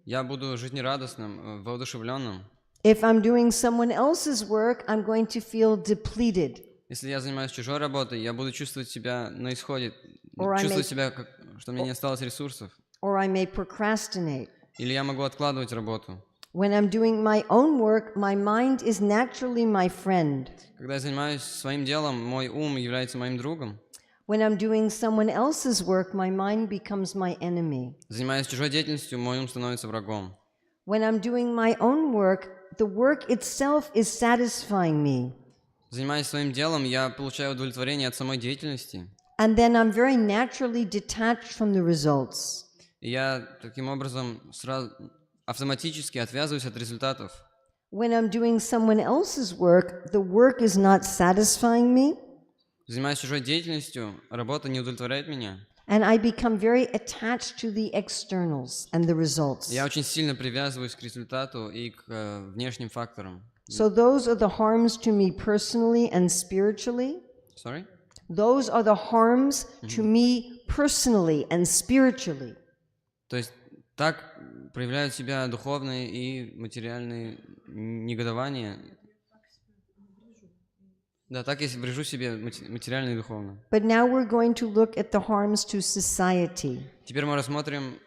я буду жизнерадостным, воодушевленным. If I'm doing someone else's work, I'm going to feel depleted. Если я занимаюсь чужой работой, я буду чувствовать себя на исходе, Or I чувствовать may- себя, что у меня не осталось ресурсов. Or I may procrastinate. Или я могу откладывать работу. When I'm doing my own work, my mind is naturally my friend. Когда я занимаюсь своим делом, мой ум является моим другом. When I'm doing someone else's work, my mind becomes my enemy. Занимаясь чужой деятельностью, мой ум становится врагом. When I'm doing my own work, the work itself is satisfying me. Занимаясь своим делом, я получаю удовлетворение от самой деятельности. And then I'm very naturally detached from the results. И я таким образом автоматически отвязываюсь от результатов. When I'm doing someone else's work, the work is not satisfying me, Занимаясь чужой деятельностью, работа не удовлетворяет меня. and I become very attached to the externals and the results. Я очень сильно привязываюсь к результату и к внешним факторам. So those are the harms to me personally and spiritually. Sorry? Those are the harms to me personally and spiritually. То есть так проявляют себя духовные и материальные негодования. Да, так я врежу себе материально и духовно. But now we're going to look at the harms to society. Теперь мы рассмотрим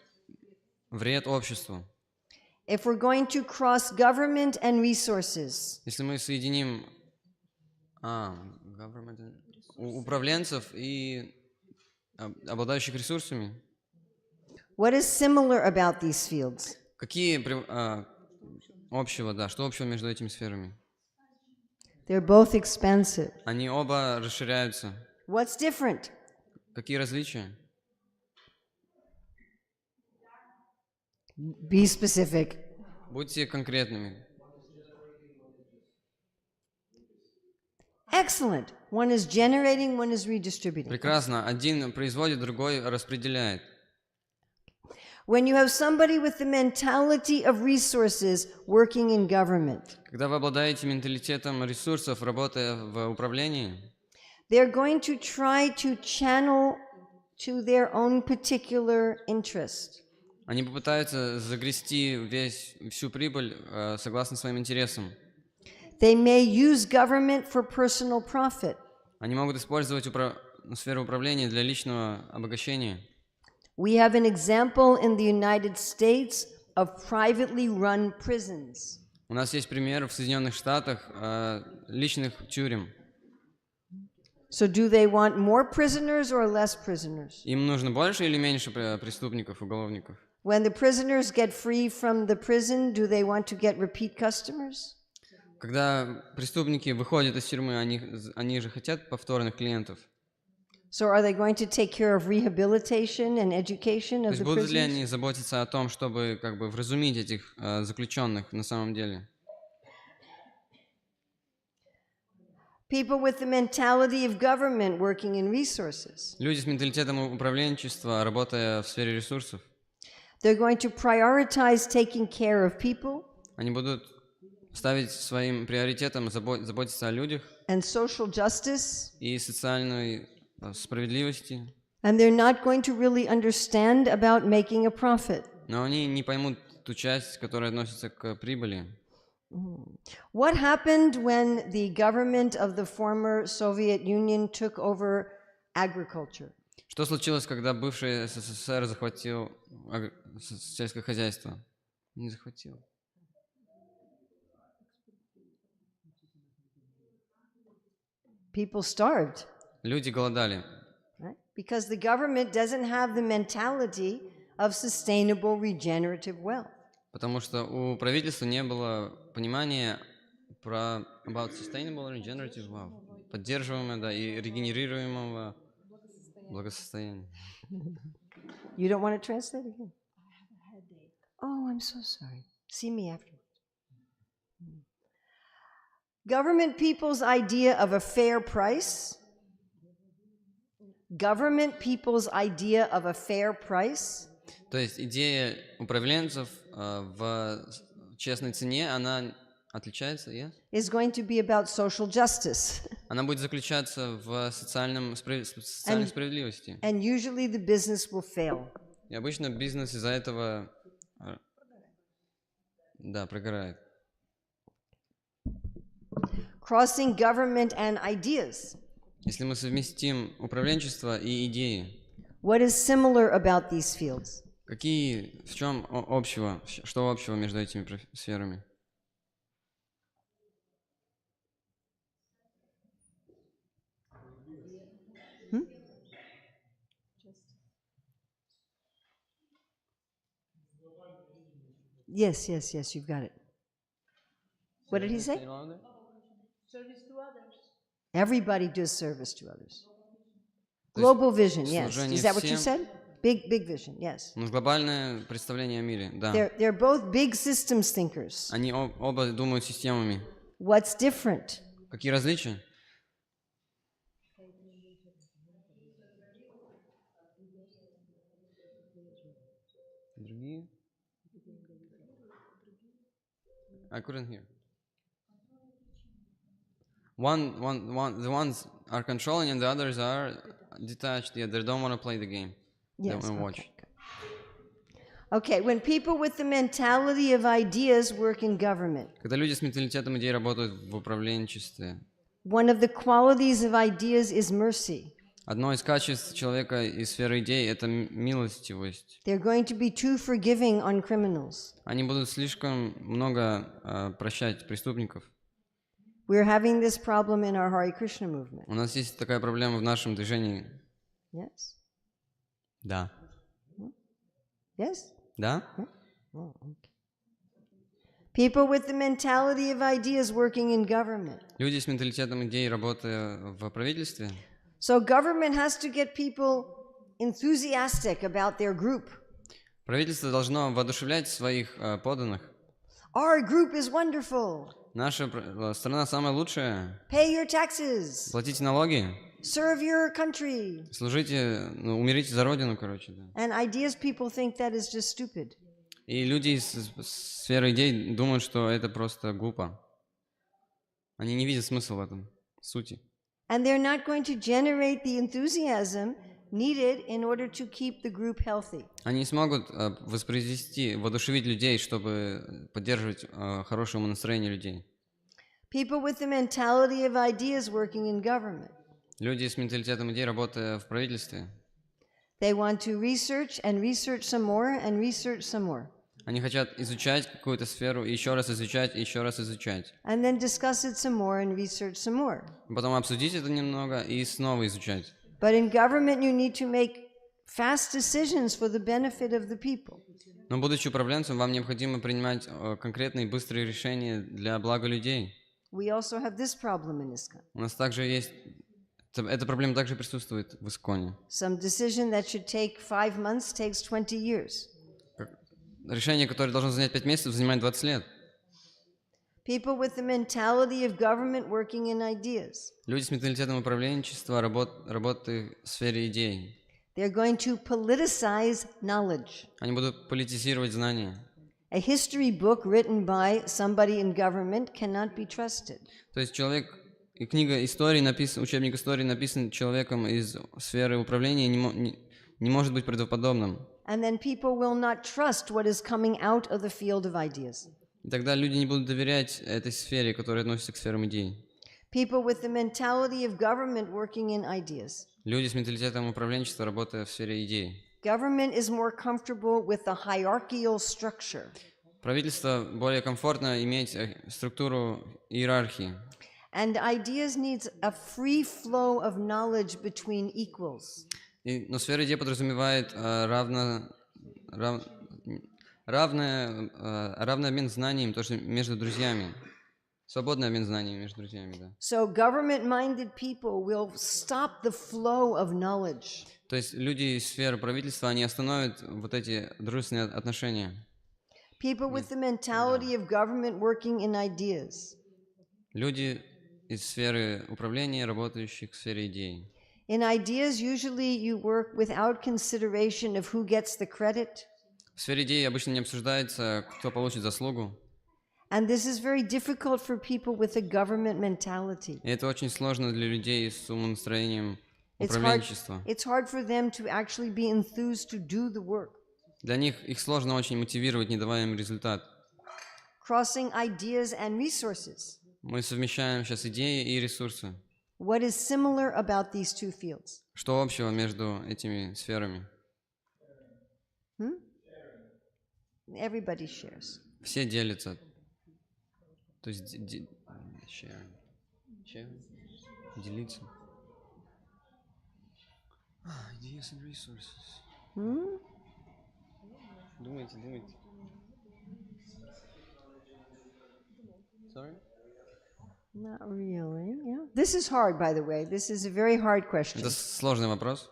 вред обществу. If we're going to cross government and resources, Если мы соединим управленцев и обладающих ресурсами, what is similar about these fields? какие общего, да, что общего между этими сферами? They're both expansive. Они оба расширяются. What's different? Какие различия? Be specific. Будьте конкретными. Excellent. One is generating, one is redistributing. Прекрасно. Один производит, другой распределяет. When you have somebody with the mentality of resources working in government, Когда вы обладаете менталитетом ресурсов, работая в управлении, they're going to try to channel to their own particular interest. они попытаются загрести всю прибыль согласно своим интересам. They may use government for personal profit. Они могут использовать сферу управления для личного обогащения. We have an example in the United States of privately run prisons. У нас есть пример в Соединенных Штатах личных тюрем. So do they want more prisoners or less prisoners? Им нужно больше или меньше преступников, уголовников? When the prisoners get free from the prison, do they want to get repeat customers? Когда преступники выходят из тюрьмы, они же хотят повторных клиентов. So are they going to take care of rehabilitation and education То of есть the будут ли prisoners? они заботиться о том, чтобы как бы вразумить этих заключенных на самом деле? People with the mentality of government working in resources. Люди с менталитетом управленчества, работая в сфере ресурсов, They're going to prioritize taking care of people они будут ставить своим приоритетом заботиться о людях and social justice, и социальной справедливости, and they're not going to really understand about making a profit. но они не поймут ту часть, которая относится к прибыли. What happened when the government of the former Soviet Union took over agriculture? Что случилось, когда бывший СССР захватил сельское хозяйство? Не захватил. People starved, Люди голодали, right? Because the government doesn't have the mentality of sustainable regenerative wealth. потому что у правительства не было понимания про about sustainable regenerative wealth, поддерживаемого, да, и регенерируемого благосостояния. You don't want to translate again? Oh, I'm so sorry. See me afterwards. Government people's idea of a fair price. Government people's idea of a fair price То есть идея управленцев в честной цене, она отличается, yes? is going to be about social justice. Она будет заключаться в социальной справедливости. And usually the business will fail. И обычно бизнес из-за этого прогорает. Crossing government and ideas. Если мы совместим управленчество и идеи, What is similar about these fields? в чем общего, что общего между этими сферами? Yes, you've got it. What did he say? Service to others. Everybody does service to others. Global vision, yes. служение Is that what you всем. said? Big vision, yes. Глобальное представление о мире, да. They're both big systems thinkers. Они оба думают системами. What's different? Какие различия? Другие? I couldn't hear. The ones are controlling and the others are detached. Yeah, they don't want to play the game. They Yes. want to watch. Okay, when people with the mentality of ideas work in government, Когда люди с менталитетом идей работают в управленчестве, one of the qualities of ideas is mercy. одно из качеств человека из сферы идей – это милостивость. They're going to be too forgiving on criminals. Они будут слишком много прощать преступников. We're having this problem in our Hare Krishna movement. У нас есть такая проблема в нашем движении. Yes? Да. Yes? Да? Oh, okay. People with the mentality of ideas working in government. Люди с менталитетом идей, работая в правительстве. So government has to get people enthusiastic about their group. Правительство должно воодушевлять своих подданных. Our group is wonderful. Наша страна самая лучшая. Pay your taxes. Платите налоги. Serve your country. Служите, ну, умерите за родину, короче, да. And ideas people think that is just stupid. И люди из сферы идей думают, что это просто глупо. Они не видят смысла в этом, сути. And they're not going to generate the enthusiasm needed in order to keep the group healthy. Они не смогут воспроизвести, воодушевить людей, чтобы поддерживать хорошее настроение людей. People with the mentality of ideas working in government. Люди с менталитетом идей, работая в правительстве, They want to research and research some more and research some more. они хотят изучать какую-то сферу, и еще раз изучать, и еще раз изучать. And then discuss it some more and research some more. Потом обсудить это немного и снова изучать. But in government you need to make fast decisions for the benefit of the people. Но будучи управленцем, вам необходимо принимать конкретные и быстрые решения для блага людей. We also have this problem in ISKCON. У нас также есть, эта проблема также присутствует в Исконе. Some decision that should take 5 months takes 20 years. Решение, которое должно занять 5 месяцев, занимает 20 лет. People with the mentality of government working in ideas. Люди с менталитетом управленчества, работы в сфере идей. They're going to politicize knowledge. Они будут политизировать знания. A history book written by somebody in government cannot be trusted. То есть и книга истории, учебник истории написан человеком из сферы управления, не может быть правдоподобным. And then people will not trust what is coming out of the field of ideas. И тогда люди не будут доверять этой сфере, которая относится к сферам идей. People with the mentality of government working in ideas. Люди с менталитетом управленчества, работая в сфере идей. Government is more comfortable with the hierarchical structure. Правительство более комфортно иметь структуру иерархии. And ideas needs a free flow of knowledge between equals. Но сфера идей подразумевает равный обмен знаниями тоже между друзьями. Свободный обмен знаниями между друзьями, да. So government-minded people will stop the flow of knowledge. То есть люди из сферы правительства, они остановят вот эти дружественные отношения. People with the mentality of government working in ideas. Люди из сферы управления, работающих в сфере идей. In ideas, usually you work without consideration of who gets the credit. В сфере идей обычно не обсуждается, кто получит заслугу. And this is very difficult for people with a government mentality. И это очень сложно для людей с умонастроением управленчества. It's hard for them to actually be enthused to do the work. Для них их сложно очень мотивировать, не давая им результат. Crossing ideas and resources. Мы совмещаем сейчас идеи и ресурсы. What is similar about these two fields? Что общего между этими сферами? Everybody shares. Все делятся. То есть делиться. Ideas and resources. Думайте. Sorry? Not really. Yeah. This is hard, by the way. This is a very hard question. Это сложный вопрос.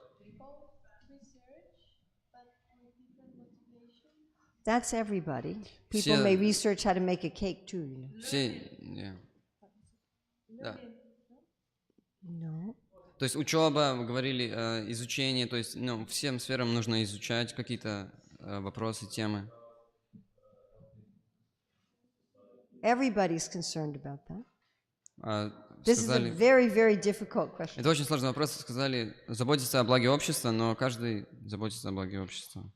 That's everybody. People may research how to make a cake too. You know. Все, да. No. То есть учеба, мы говорили, изучение, то есть всем сферам нужно изучать какие-то вопросы, темы. Everybody's concerned about that. This is a Сказали, very, very difficult question. это очень сложный вопрос. Сказали, заботиться о благе общества, но каждый заботится о благе общества.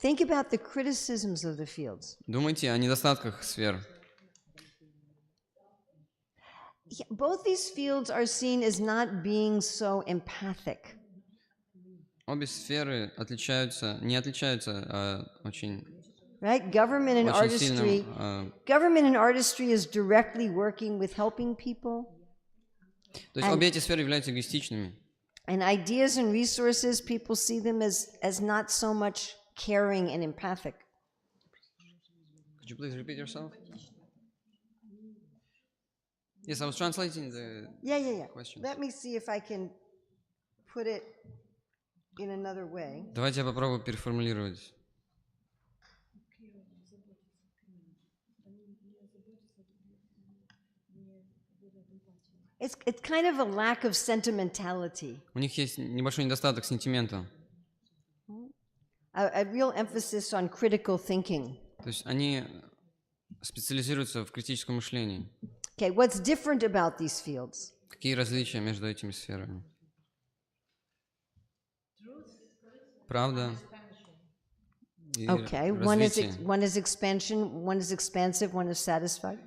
Think about the criticisms of the fields. Думайте о недостатках сфер. Yeah, both these fields are seen as not being so empathic. Обе сферы не отличаются, а очень Right? Government and artistry. Government and artistry is directly working with helping people. То есть обе эти сферы являются эгоистичными. And ideas and resources, people see them as not so much caring and empathic. Could you please repeat yourself? Yes, I was translating the questions. Let me see if I can put it in another way. Давайте я попробую переформулировать. It's kind of a lack of sentimentality, У них есть небольшой недостаток сентимента. a real emphasis on critical thinking. То есть они специализируются в критическом мышлении. Okay, what's different about these fields? Какие различия между этими сферами? Правда и Okay, развитие. one is expansion, one is expansive, one is satisfied.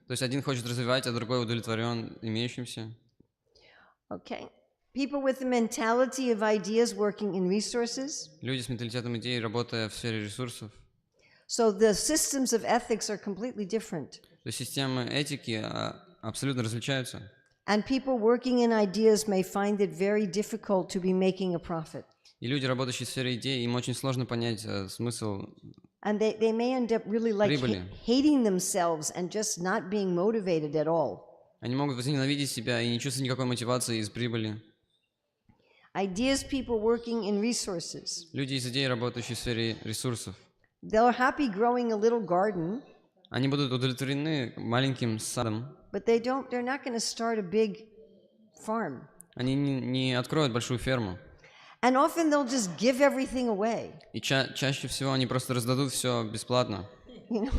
То есть один хочет развивать, а другой удовлетворен имеющимся. Okay. People with the mentality of ideas working in resources. Люди с менталитетом идей, работая в сфере ресурсов. So the systems of ethics are completely different. То есть системы этики абсолютно различаются. And people working in ideas may find it very difficult to be making a profit. И люди, работающие в сфере идей, им очень сложно понять смысл And they may end up really like прибыли. hating themselves and just not being motivated at all. Они могут возненавидеть себя и не чувствовать никакой мотивации из прибыли. Ideas people working in resources. Люди из идей, работающие в сфере ресурсов, They're happy growing a little garden, они будут удовлетворены маленьким садом. but they're not going to start a big farm. Они не откроют большую ферму. And often they'll just give everything away. И чаще всего они просто раздадут все бесплатно. You know,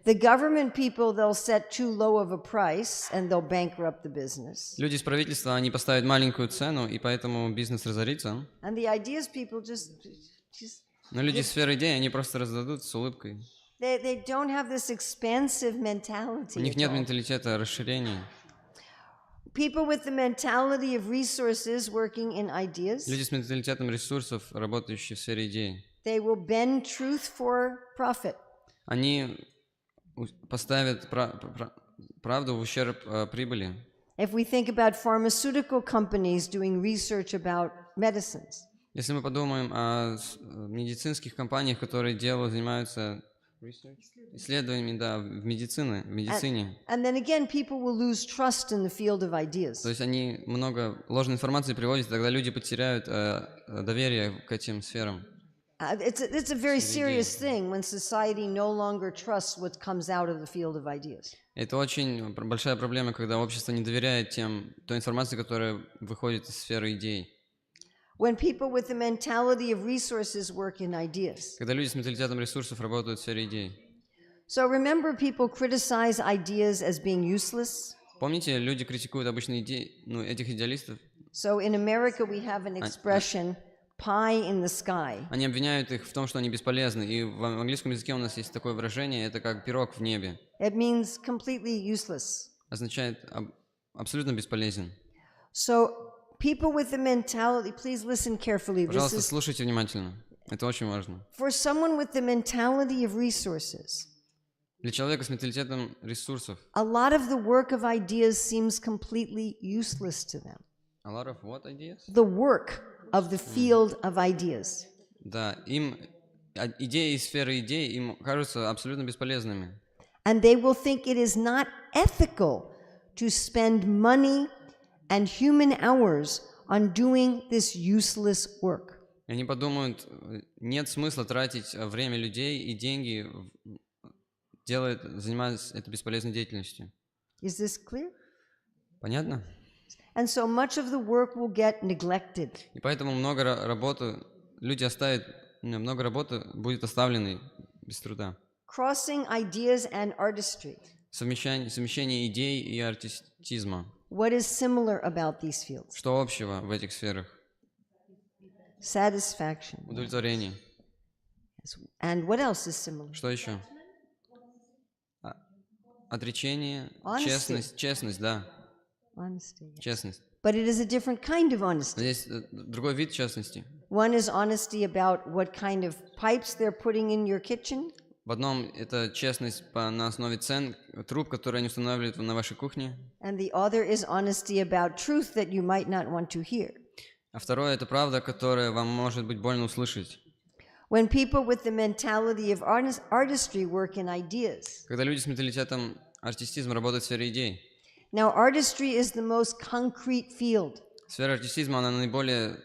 the government people, they'll set too low of a price and they'll bankrupt the business. Люди из правительства, они поставят маленькую цену, и поэтому бизнес разорится. And the ideas people just Но люди из сферы идей, они просто раздадут с улыбкой. they don't have this expansive У mentality. них at нет all. менталитета расширения. People with the mentality of resources working in ideas, Люди с менталитетом ресурсов, работающие в сфере идей, they will bend truth for profit. они поставят правду в ущерб прибыли. If we think about pharmaceutical companies doing research about medicines, Если мы подумаем о медицинских компаниях, которые занимаются исследованиями, да, в медицине. and then again, people will lose trust in the field of ideas. То есть они много ложной информации приводят, и тогда люди потеряют доверие к этим сферам. It's a very serious thing when society no longer trusts what comes out of the field of ideas. Это очень большая проблема, когда общество не доверяет той информации, которая выходит из сферы идей. When people with the mentality of resources work in ideas. Когда люди с менталитетом ресурсов работают в сфере идей. So remember, people criticize ideas as being useless. Помните, люди критикуют обычно идеи, этих идеалистов. So in America we have an expression, pie in the sky. Они обвиняют их в том, что они бесполезны. И в английском языке у нас есть такое выражение, это как пирог в небе. It means completely useless. Означает абсолютно бесполезен. So people with the mentality, please listen carefully. Пожалуйста, слушайте внимательно. Это очень важно. For someone with the mentality of resources, Для человека с менталитетом ресурсов. a lot of the work of ideas seems completely useless to them. A lot of what ideas? The work of the field of ideas. Да, им идеи из сферы идей им кажутся абсолютно бесполезными. And they will think it is not ethical to spend money and human hours on doing this useless work. И они подумают, нет смысла тратить время людей и деньги, занимаясь этой бесполезной деятельностью. Is this clear? Понятно? And so much of the work will get neglected. И поэтому много работы будет оставленной без труда. Crossing ideas and artistry. Совмещение идей и артистизма. What is similar about these fields? Что общего в этих сферах? Satisfaction. Удовлетворение. And what else is similar? Что еще? Отречение, Honesty. честность, да, Honesty. честность. But it is a different kind of honesty. Здесь другой вид честности. One is honesty about what kind of pipes they're putting in your kitchen. В одном это честность на основе цен, труб, которые они устанавливают на вашей кухне. And the other is honesty about truth that you might not want to hear. А второе это правда, которая вам может быть больно услышать. When people with the mentality of artistry work in ideas. Когда люди с менталитетом артистизма работают в сфере идей. Now, artistry is the most concrete field. Сфера артистизма, она наиболее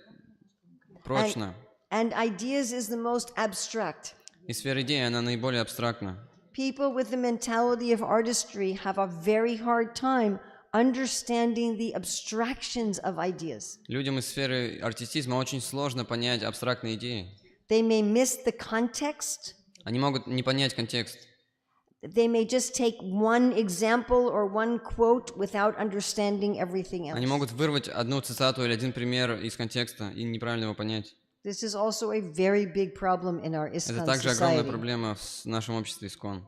прочна. And ideas is the most abstract. И сфера идей, она наиболее абстрактна. People with the mentality of artistry have a very hard time understanding the abstractions of ideas. Людям из сферы артистизма очень сложно понять абстрактные идеи. They may miss the context. Они могут не понять контекст. They may just take one example or one quote without understanding everything else. Они могут вырвать одну цитату или один пример из контекста и неправильно его понять. This is also a very big problem in our Это ISKCON также огромная society. проблема в нашем обществе ИСКОН.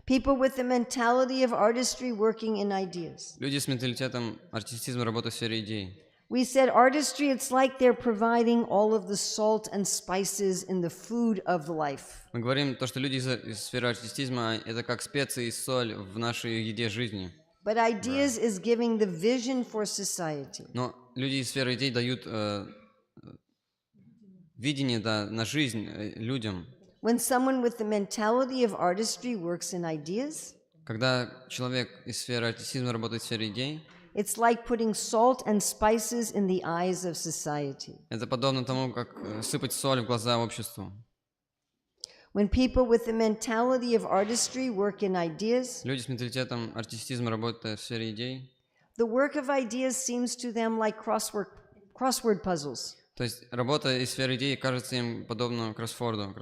People with the mentality of artistry working in ideas. Люди с менталитетом артистизма работают в сфере идей. We said artistry, it's like they're providing all of the salt and spices in the food of life. Мы говорим то, что люди из сферы артистизма — это как специи и соль в нашей еде жизни. But ideas is giving the vision for society. Но люди из сферы идей дают видение на жизнь людям. When someone with the mentality of artistry works in ideas, Когда человек из сферы артистизма работает в сфере идей, it's like putting salt and spices in the eyes of society. это подобно тому, как сыпать соль в глаза обществу. When people with the mentality of artistry work in ideas, Люди с менталитетом артистизма работают в сфере идей. the work of ideas seems to them like crossword puzzles, То есть работа из сферы идей кажется им подобно кроссворду.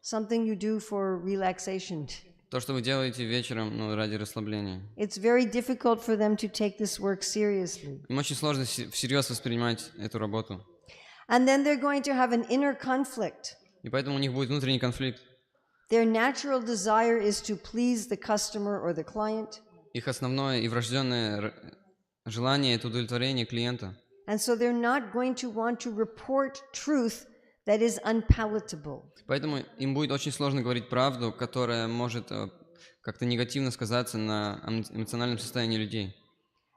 something you do for relaxation. То, что вы делаете вечером, ради расслабления. It's very difficult for them to take this work seriously. Им очень сложно всерьез воспринимать эту работу. And then they're going to have an inner conflict. И поэтому у них будет внутренний конфликт. Their natural desire is to please the customer or the client. Их основное и врожденное желание — это удовлетворение клиента. And so they're not going to want to report truth that is unpalatable. Поэтому им будет очень сложно говорить правду, которая может как-то негативно сказаться на эмоциональном состоянии людей.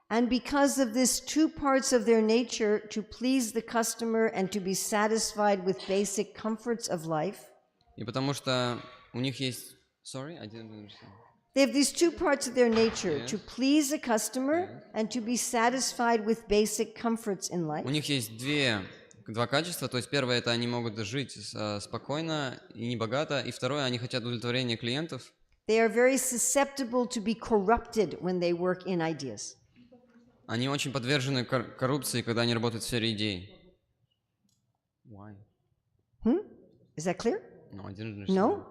And because of this, two parts of their nature, to please the customer and to be satisfied with basic comforts of life, И потому что у них есть... Sorry, I didn't understand. they have these two parts of their nature, to please the customer and to be satisfied with basic comforts in life. У них есть два качества. То есть первое — это они могут жить спокойно и не богато. И второе — они хотят удовлетворения клиентов. They are very susceptible to be corrupted when they work in ideas. Они очень подвержены коррупции, когда они работают в сфере идей. Why? Is that clear? No, I didn't understand. No?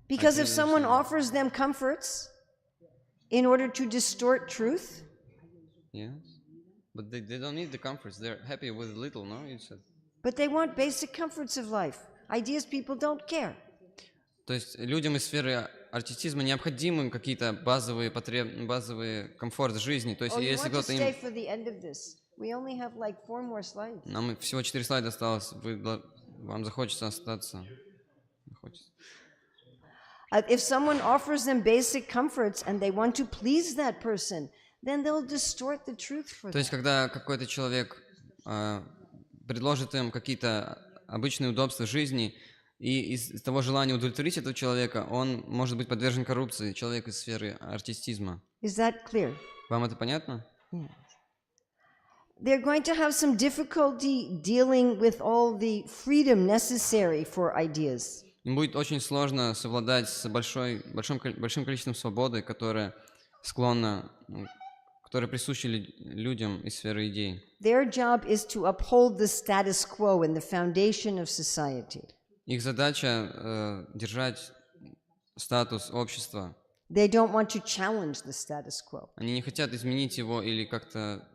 Because if didn't someone understand. offers them comforts in order to distort truth, Yes. But they don't need the comforts. They're happy with little, no? You said. but they want basic comforts of life. Ideas people don't care. То есть людям из сферы артистизма необходимы какие-то базовые комфорт жизни. То есть Oh, you если want to кто-то stay им... for the end of this? We only have like 4 more slides. Нам всего 4 слайда осталось. Вам захочется остаться. If someone offers them basic comforts and they want to please that person, then they'll distort the truth for То есть them. когда какой-то человек предложит им какие-то обычные удобства жизни, и из того желания удовлетворить этого человека, он может быть подвержен коррупции, человек из сферы артистизма. Is that clear? Вам это понятно? Yes. They're going to have some difficulty dealing with all the freedom necessary for ideas. Им будет очень сложно совладать с большим количеством свободы, которая присуща людям из сферы идей. Their job is to uphold the status quo and the foundation of society. Их задача держать статус общества. They don't want to challenge the status quo. Они не хотят изменить его или как-то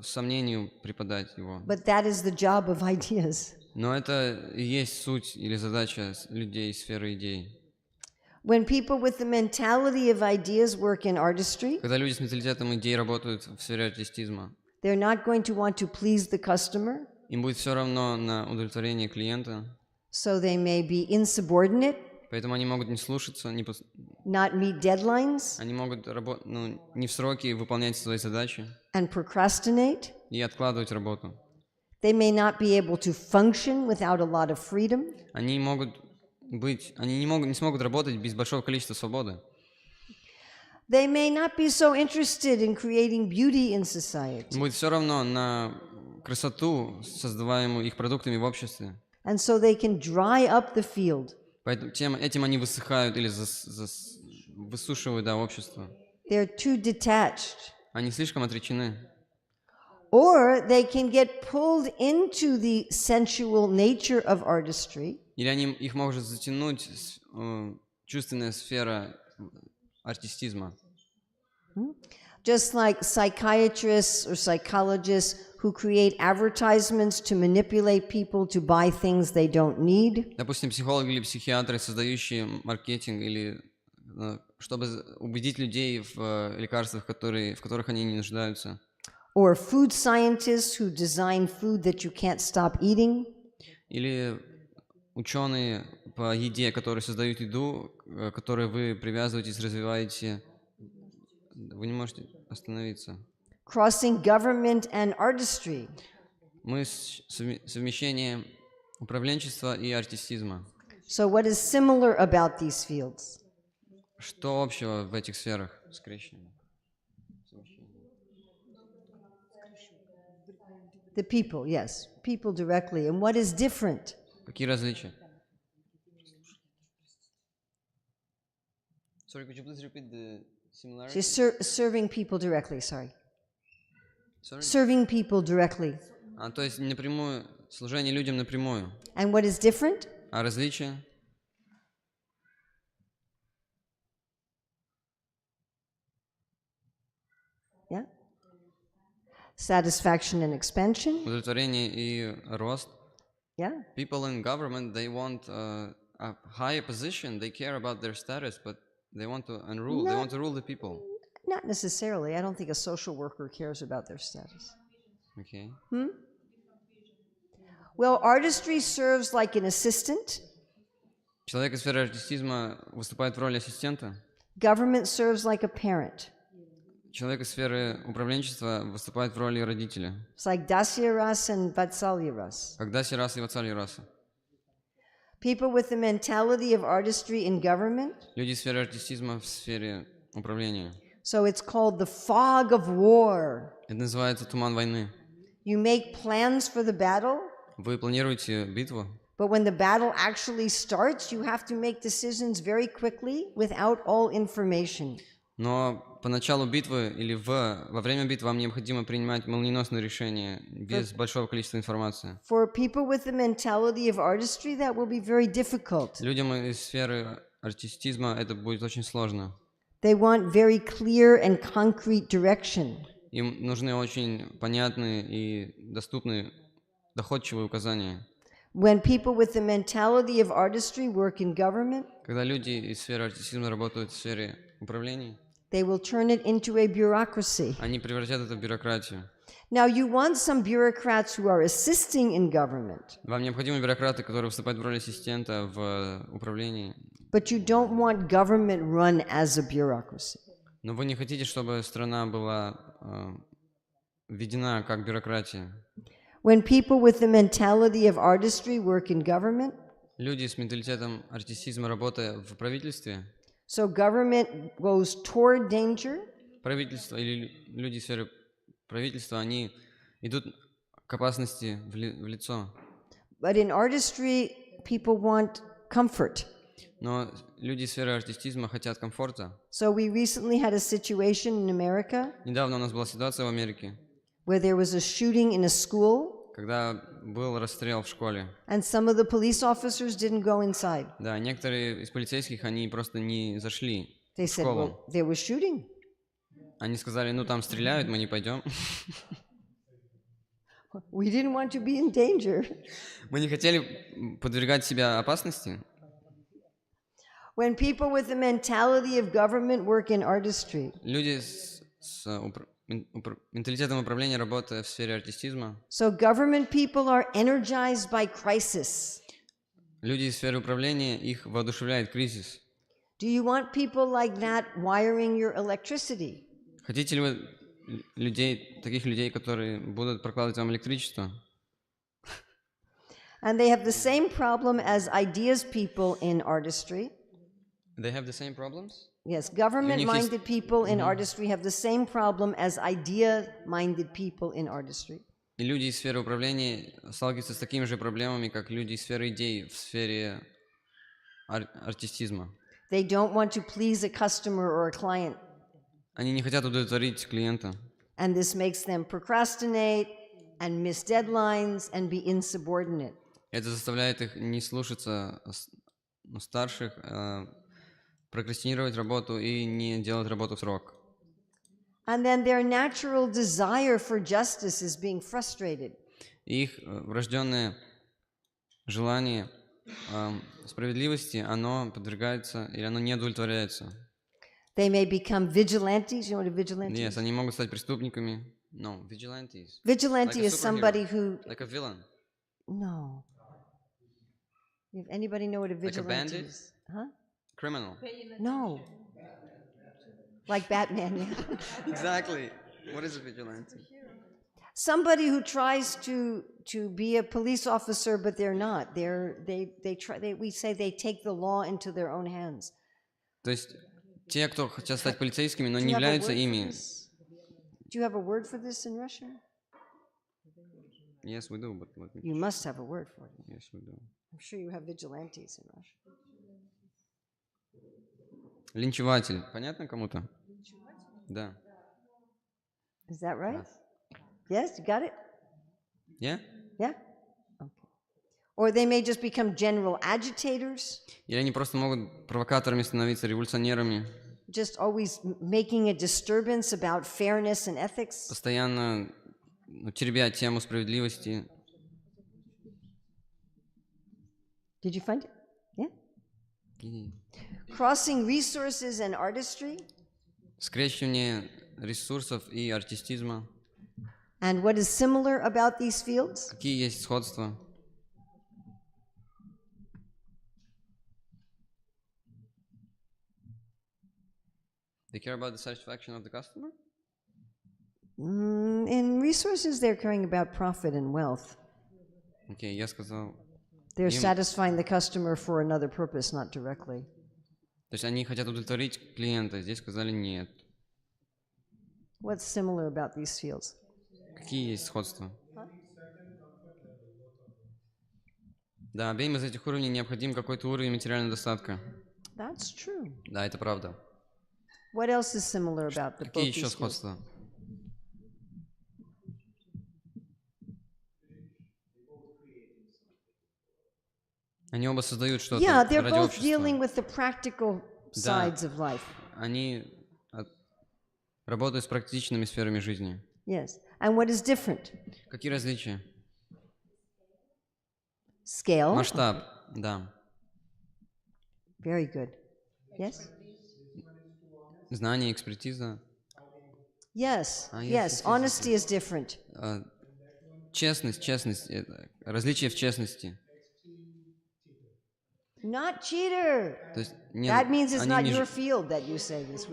сомнению преподать его. But that is the job of ideas. Но это и есть суть или задача людей из сферы идей. When people with the mentality of ideas work in artistry, Когда люди с менталитетом идей работают в сфере артистизма, they're not going to want to please the customer, им будет все равно на удовлетворение клиента, so they may be insubordinate, поэтому они могут не слушаться, not meet deadlines, они могут не в сроки выполнять свои задачи and procrastinate. и откладывать работу. They may not be able to function without a lot of freedom. Они не смогут работать без большого количества свободы. They may not be so interested in creating beauty in society. Им будет все равно на красоту, создаваемую их продуктами в обществе. And so they can dry up the field. Поэтому этим они высыхают или высушивают, да, общество. They're too detached. Они слишком отречены. Or they can get pulled into the sensual nature of artistry. Или их может затянуть чувственная сфера артистизма. Just like psychiatrists or psychologists who create advertisements to manipulate people to buy things they don't need. Допустим, психологи или психиатры, создающие маркетинг, или чтобы убедить людей в лекарствах, в которых они не нуждаются. Or food scientists who design food that you can't stop eating. Или ученые по еде, которые создают еду, которой вы привязываетесь, развиваете, вы не можете остановиться. Crossing government and artistry. Совмещение управленчества и артистизма. So what is similar about these fields? Что общего в этих сферах? Скрещивание. The people, yes, people directly. And what is different? Какие различия? Sorry, could you please repeat the similarity? Just serving people directly, sorry. Sorry? Serving people directly. То есть напрямую, служение людям напрямую. And what is different? А различия? Yeah. Satisfaction and expansion. Удовлетворение и рост. Yeah. People in government, they want a higher position. They care about their status, but they want to unrule. They want to rule the people. Not necessarily. I don't think a social worker cares about their status. Okay. Well, artistry serves like an assistant. Человек из сферы артистизма выступает в роли ассистента. Government serves like a parent. Человек из сферы управленчества выступает в роли родителя. It's like Dasya Ras and Vatsalya Ras. Как Даси раса и Ватсалья раса. People with the mentality of artistry in government. Люди из сферы артистизма в сфере управления. So it's called the fog of war. Это называется туман войны. You make plans for the battle, Вы планируете битву, but when the battle actually starts, you have to make decisions very quickly without all information. но по началу битвы или во время битвы вам необходимо принимать молниеносные решения без большого количества информации. For people with the mentality of artistry, that will be very difficult. Людям из сферы артистизма это будет очень сложно. They want very clear and concrete direction. Им нужны очень понятные и доступные, доходчивые указания. When people with the mentality of artistry work in government, Когда люди из сферы артистизма работают в сфере управления, they will turn it into a bureaucracy. они превратят это в бюрократию. Now, you want some bureaucrats who are assisting in government, Вам необходимы бюрократы, которые выступают в роли ассистента в управлении, but you don't want government run as a bureaucracy. но вы не хотите, чтобы страна была введена как бюрократия. When people with the mentality of artistry work in government, Люди с менталитетом артистизма, работая в правительстве, so government goes toward danger, правительство или люди из сферы правительства, они идут к опасности в лицо. but in artistry, people want comfort. Но люди из сферы артистизма хотят комфорта. So we recently had a situation in America Недавно у нас была ситуация в Америке, where there was a shooting in a school, когда был расстрел в школе. and some of the police officers didn't go inside. Да, некоторые из полицейских, они просто не зашли They в said, школу. well, there was shooting. Они сказали, ну там стреляют, мы не пойдем. We didn't want to be in danger. Мы не хотели подвергать себя опасности. When people with the mentality of government work in artistry, Люди с менталитетом управления, работая в сфере артистизма, so government people are energized by crisis. люди из сферы управления, их воодушевляет кризис. Do you want people like that wiring your electricity? Хотите ли вы таких людей, которые будут прокладывать вам электричество? And they have the same problem as ideas people in artistry. They have the same problems? Yes, government-minded people in artistry have the same problem as idea-minded people in artistry. И люди из сферы управления сталкиваются с такими же проблемами, как люди из сферы идей в сфере артистизма. They don't want to please a customer or a client. Они не хотят удовлетворить клиента. And this makes them procrastinate and miss deadlines and be insubordinate. Это заставляет их не слушаться старших, прокрастинировать работу и не делать работу в срок. And then their natural desire for justice is being frustrated. Их врожденное желание справедливости, оно подвергается или оно не удовлетворяется. They may become vigilantes. You know what a vigilante Yes, is? они могут стать преступниками. No, vigilantes. Vigilante Like a is somebody superhero. who... Like a villain. No. If anybody know what a Like a vigilante bandit? is? Huh? Criminal. No. Like Batman, yeah. Exactly. What is a vigilante? Somebody who tries to be a police officer, but they're not. We say they take the law into their own hands. То есть те, кто хотят стать полицейскими, но Do не you have a являются word for ими. this? Do you have a word for this in Russian? Yes, we do, but let me... You must have a word for it. Yes, we do. I'm sure you have vigilantes in Russia. Линчеватель. Понятно кому-то? Да. Is that right? Yes, you got it? Yeah? Yeah? Okay. Or they may just become general agitators, Или они просто могут провокаторами становиться, революционерами, just always making a disturbance about fairness and ethics. постоянно теребят тему справедливости. Did you find it? Yeah? Crossing resources and artistry. Скрещивание ресурсов и артистизма. And what is similar about these fields? Какие есть сходства? They care about the satisfaction of the customer? In resources, they're caring about profit and wealth. Окей, я сказал... They're Им- satisfying the customer for another purpose, not directly. То есть они хотят удовлетворить клиента, здесь сказали нет. What's similar about these fields? Какие есть сходства? Да, обеим из этих уровней необходим какой-то уровень материального достатка. That's true. Да, это правда. What else is similar about the Какие both еще these fields? сходства? Они оба создают что-то Yeah, they're ради both dealing общества. with the practical sides of life. Они работают с практичными сферами жизни. Yes. And what is different? Какие различия? Scale. Масштаб, да. Very good. Yes? Знание, экспертиза. Yes. Ah, yes, Yes. yes, yes, Honesty is different. Честность, различие в честности. Not cheater. То есть, нет, That means it's они not не your жу- field that you say this.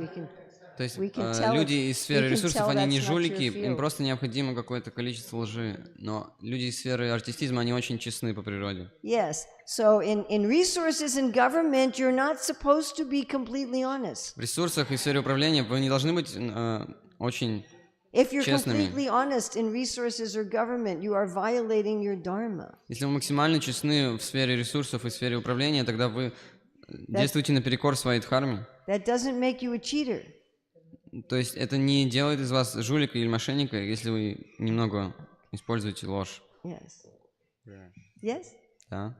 То есть we can tell люди it- из сферы we can ресурсов, tell они не that's not your жулики, field. им просто необходимо какое-то количество лжи. Но люди из сферы артистизма, они очень честны по природе. Yes. So in resources and government, you're not supposed to be completely honest. В ресурсах и сфере управления вы не должны быть очень... If you're Честными. completely honest in resources or government, you are violating your dharma. Если вы максимально честны в сфере ресурсов и сфере управления, тогда вы действуете наперекор своей дхарме. That doesn't make you a cheater. То есть это не делает из вас жулика или мошенника, если вы немного используете ложь. Yes. Yes? Да?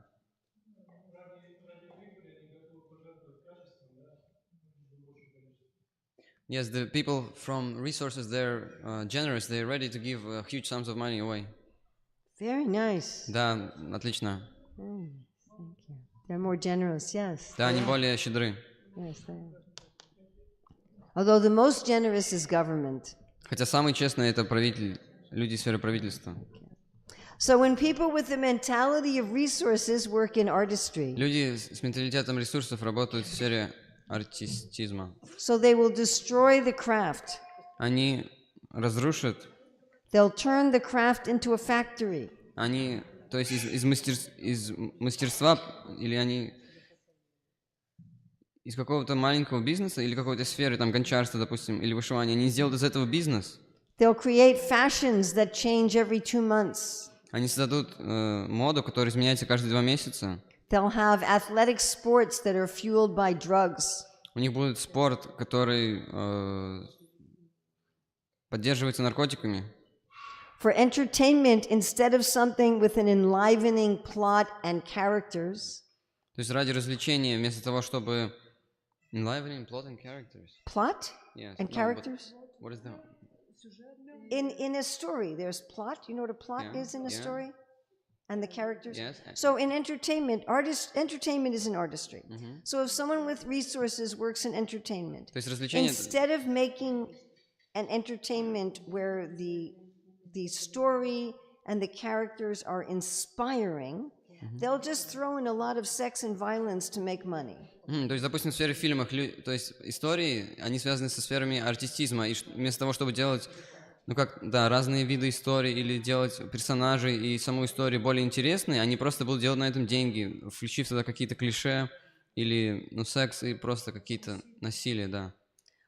Yes, the people from resources, they're generous, they're ready to give huge sums of money away. Very nice. Да, отлично. Thank you. They're more generous, yes. Да, они более щедры. Yes, they are. Although the most generous is government. Хотя самый честный это правитель, люди из сферы правительства. So when people with the mentality of resources work in artistry, Люди с менталитетом ресурсов работают в сфере артистизма. so they will destroy the craft. Они разрушат, They'll turn the craft into a factory. они, то есть из мастерства, или они из какого-то маленького бизнеса или какой-то сферы, там, гончарства, допустим, или вышивания, они сделают из этого бизнес. They'll create fashions that change every 2 months. Они создадут моду, которая изменяется каждые 2 месяца. They'll have athletic sports that are fueled by drugs. У них будет спорт, который поддерживается наркотиками. For entertainment, instead of something with an enlivening plot and characters. То есть ради развлечения, вместо того, чтобы enlivening plot and characters. Plot Yes. and characters? What is that? In a story, there's plot. You know what a plot is in a story? And the characters? Yes. So in entertainment, entertainment is an artistry. So if someone with resources works in entertainment, То есть развлечение. instead of making an entertainment where the story and the characters are inspiring, they'll just throw in a lot of sex and violence to make money. То есть, допустим, в сфере фильмов, то есть истории, они связаны со сферами артистизма, и вместо того, чтобы делать, разные виды историй или делать персонажей и саму историю более интересной, они просто будут делать на этом деньги, включив туда какие-то клише или, секс и просто какие-то насилия, да.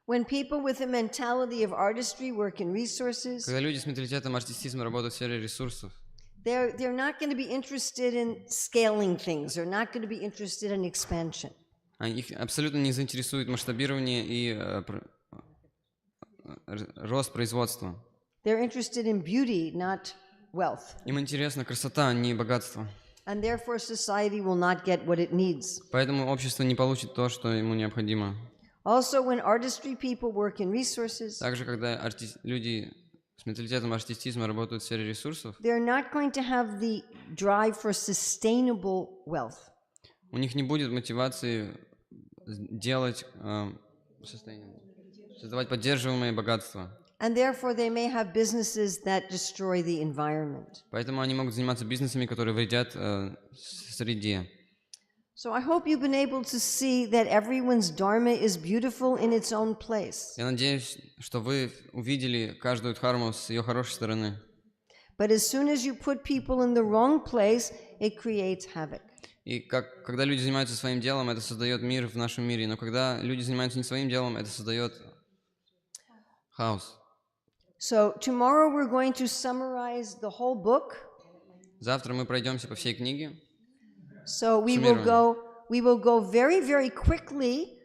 When people with a mentality of artistry work in resources, Когда люди с менталитетом артистизма работают в сфере ресурсов, they're not going to be interested in scaling things. They're not going to be interested in expansion. их абсолютно не заинтересует масштабирование и рост производства. They're interested in beauty, not wealth. Им интересна красота, а не богатство. And therefore society will not get what it needs. Поэтому общество не получит то, что ему необходимо. Also, when artistry people work in resources, Также, когда люди с менталитетом артистизма работают в сфере ресурсов, they're not going to have the drive for sustainable wealth. у них не будет мотивации делать, создавать поддерживаемое богатство. And therefore they may have businesses that destroy the environment. Поэтому они могут заниматься бизнесами, которые вредят среде. So I hope you've been able to see that everyone's dharma is beautiful in its own place. Я надеюсь, что вы увидели каждую дхарму с ее хорошей стороны. But as soon as you put people in the wrong place, it creates havoc. И когда люди занимаются своим делом, это создает мир в нашем мире. Но когда люди занимаются не своим делом, это создает хаос. So tomorrow we're going to summarize the whole book. Завтра мы пройдемся по всей книге. So we will go very, very quickly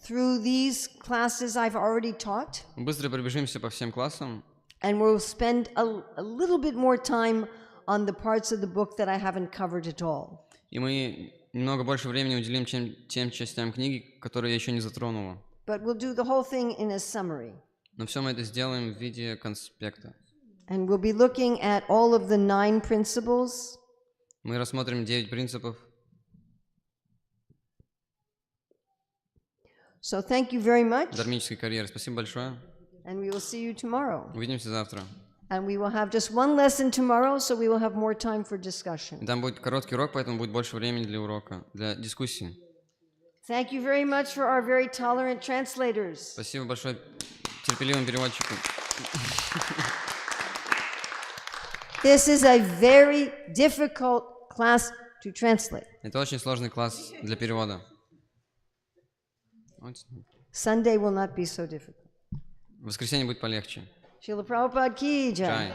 through these classes I've already taught. Быстро пробежимся по всем классам. And we'll spend a little bit more time on the parts of the book that I haven't covered at all. И мы немного больше времени уделим тем частям книги, которые я еще не затронула. But we'll do the whole thing in a summary. Но все мы это сделаем в виде конспекта. And we'll be looking at all of the 9 principles. Мы рассмотрим 9 принципов. So thank you very much. Дхармической карьеры. Спасибо большое. And we will see you tomorrow. Увидимся завтра. And we will have just one lesson tomorrow, so we will have more time for discussion. Там будет короткий урок, поэтому будет больше времени для урока, для дискуссии. Thank you very much for our very tolerant translators. Спасибо большое терпеливым переводчикам. This is a very difficult class to translate. Это очень сложный класс для перевода. Sunday will not be so difficult. В воскресенье будет полегче. Srila Prabhupada ki jai. Jai.